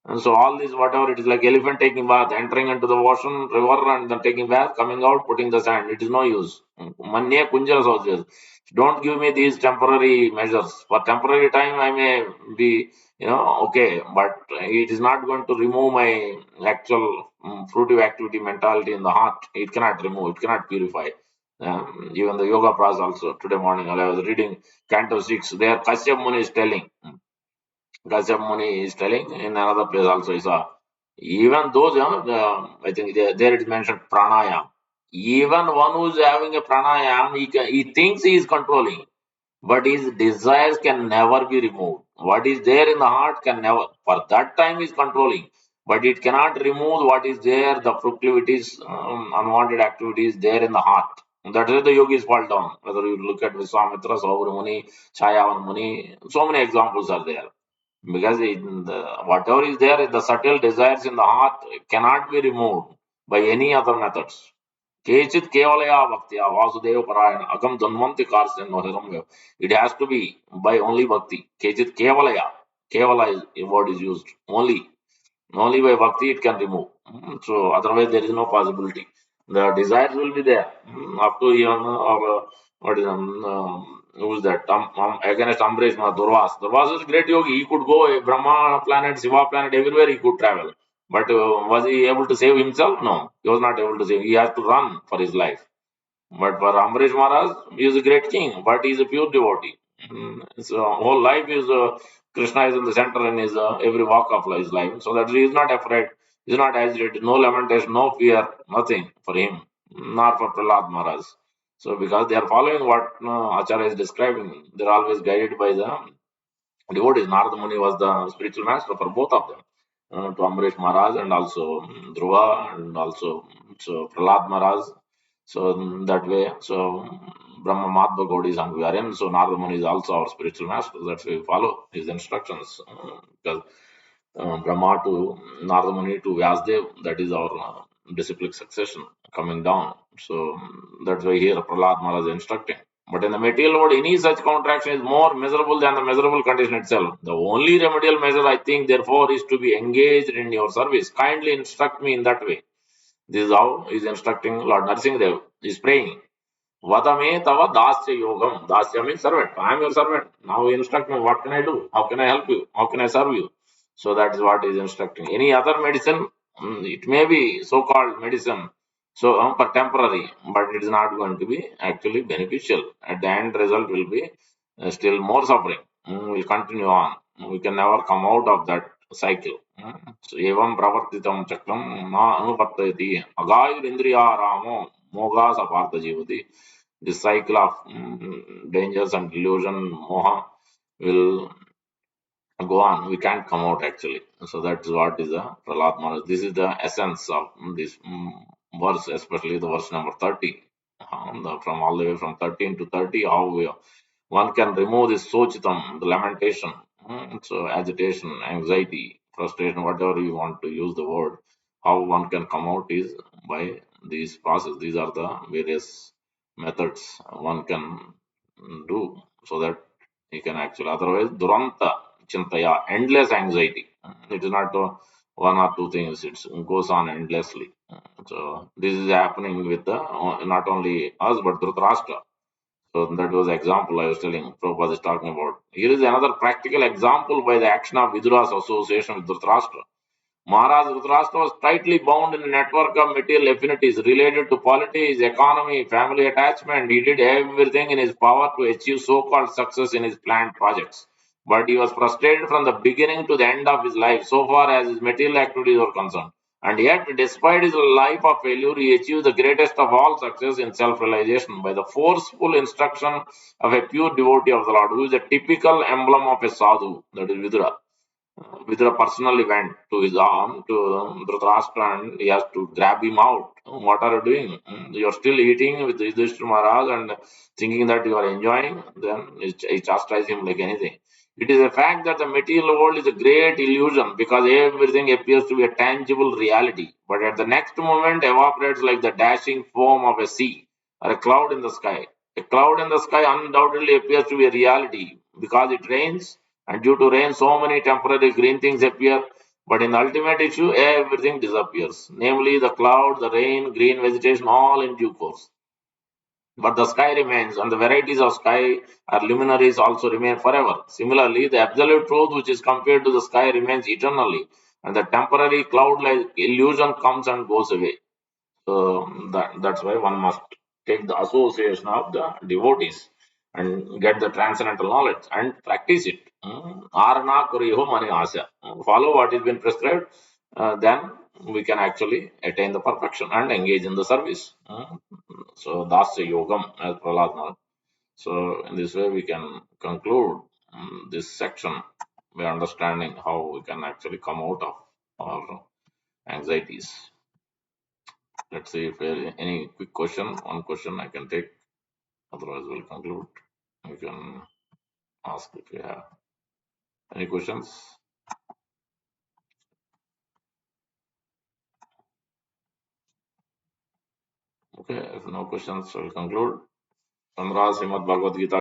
And so all this whatever it is like elephant taking bath, entering into the ocean, river and then taking bath, coming out, putting the sand. It is no use. Manya kunjara soldiers. Don't give me these temporary measures. For temporary time I may be, okay, but it is not going to remove my actual fruitive activity mentality in the heart. It cannot remove, it cannot purify. Even the yoga pras also today morning while I was reading Canto 6, there Kashyap Muni is telling. Kashyap Muni is telling in another place also is even those, I think there it is mentioned pranayam. Even one who is having a pranayam, he thinks he is controlling, but his desires can never be removed. What is there in the heart can never, for that time is controlling, but it cannot remove what is there, the proclivities, unwanted activities there in the heart. That is why the yogis fall down. Whether you look at Viswamitra, Saubra Muni, Chayavan Muni, so many examples are there. Because whatever is there, the subtle desires in the heart cannot be removed by any other methods. Kechit kevalaya bhaktya vasudeva parayana agam dhanvanti karsen nohiram. It has to be by only bhakti. Kechit kevalaya. Kevala is a word is used. Only by bhakti it can remove. So otherwise there is no possibility. The desires will be there. Up to even or what is who is that? Against Ambrish Durvas. Durvas is a great yogi. He could go Brahma planet, Shiva planet, everywhere he could travel. But was he able to save himself? No, he was not able to save. He has to run for his life. But for Ambrish Maharaj, he is a great king, but he is a pure devotee. His whole life is Krishna is in the center in his every walk of his life. So that he is not afraid, he is not agitated, no lamentation, no fear, nothing for him, nor for Prahlad Maharaj. So because they are following what Acharya is describing, they are always guided by the devotees. Narada Muni was the spiritual master for both of them, to Amrish Maharaj and also Dhruva and also Prahlad Maharaj. So that way, so Brahma Mahatma Gaudi is Hungarian, so Narada Muni is also our spiritual master. That's why we follow his instructions. Because Brahma to Narada Muni to Vyasdev, that is our disciplic succession coming down. So that's why here Prahlad Maharaj is instructing. But in the material world, any such contraction is more miserable than the miserable condition itself. The only remedial measure, I think, therefore, is to be engaged in your service. Kindly instruct me in that way. This is how he is instructing Lord Narasimhadev. He is praying. Vadame tava dasya yogam. Dasya means servant. I am your servant. Now instruct me. What can I do? How can I help you? How can I serve you? So that is what he is instructing. Any other medicine, it may be so-called medicine, so for temporary, but it is not going to be actually beneficial. At the end result will be still more suffering. Will continue on. We can never come out of that cycle. So evam pravartitam chakram na anupattayati agayurindriyaramo moga sapartha jivati. This cycle of dangers and delusion, moha, will go on. We can't come out actually. So that's what is the Prahlad Maharaj. This is the essence of this verse, especially the verse number 30. From all the way from 13 to 30, how one can remove this sochitam, the lamentation, so agitation, anxiety, frustration, whatever you want to use the word. How one can come out is by these process. These are the various methods one can do so that he can actually. Otherwise, duranta chintaya, endless anxiety. It is not one or two things. It goes on endlessly. So this is happening with not only us but Dhritarashtra. So that was the example I was telling. Prabhupada is talking about. Here is another practical example by the action of Vidura's association with Dhritarashtra. Maharaj Dhritarashtra was tightly bound in a network of material affinities related to politics, economy, family attachment. He did everything in his power to achieve so-called success in his planned projects. But he was frustrated from the beginning to the end of his life, so far as his material activities were concerned. And yet, despite his life of failure, he achieved the greatest of all success in self realization by the forceful instruction of a pure devotee of the Lord, who is a typical emblem of a sadhu, that is Vidura. Vidura personally went to his arm to Dhritarashtra and he has to grab him out. What are you doing? You are still eating with Yudhishthira Maharaj and thinking that you are enjoying. Then he chastised him like anything. It is a fact that the material world is a great illusion because everything appears to be a tangible reality, but at the next moment evaporates like the dashing foam of a sea or a cloud in the sky. A cloud in the sky undoubtedly appears to be a reality because it rains, and due to rain, so many temporary green things appear. But in the ultimate issue, everything disappears, namely the cloud, the rain, green vegetation, all in due course. But the sky remains, and the varieties of sky or luminaries also remain forever. Similarly, the absolute truth, which is compared to the sky, remains eternally, and the temporary cloud like illusion comes and goes away. That's why one must take the association of the devotees and get the transcendental knowledge and practice it. Arana kuriho mani asya. Follow what has been prescribed, then we can actually attain the perfection and engage in the service. So that's the yogam as Prahlad Maharaj. So in this way we can conclude this section by understanding how we can actually come out of our anxieties. Let's see if there is any quick question. One question I can take. Otherwise, we'll conclude. You can ask if you have any questions. Okay, if no questions, we'll conclude. Chandra Srimad Bhagavad Gita.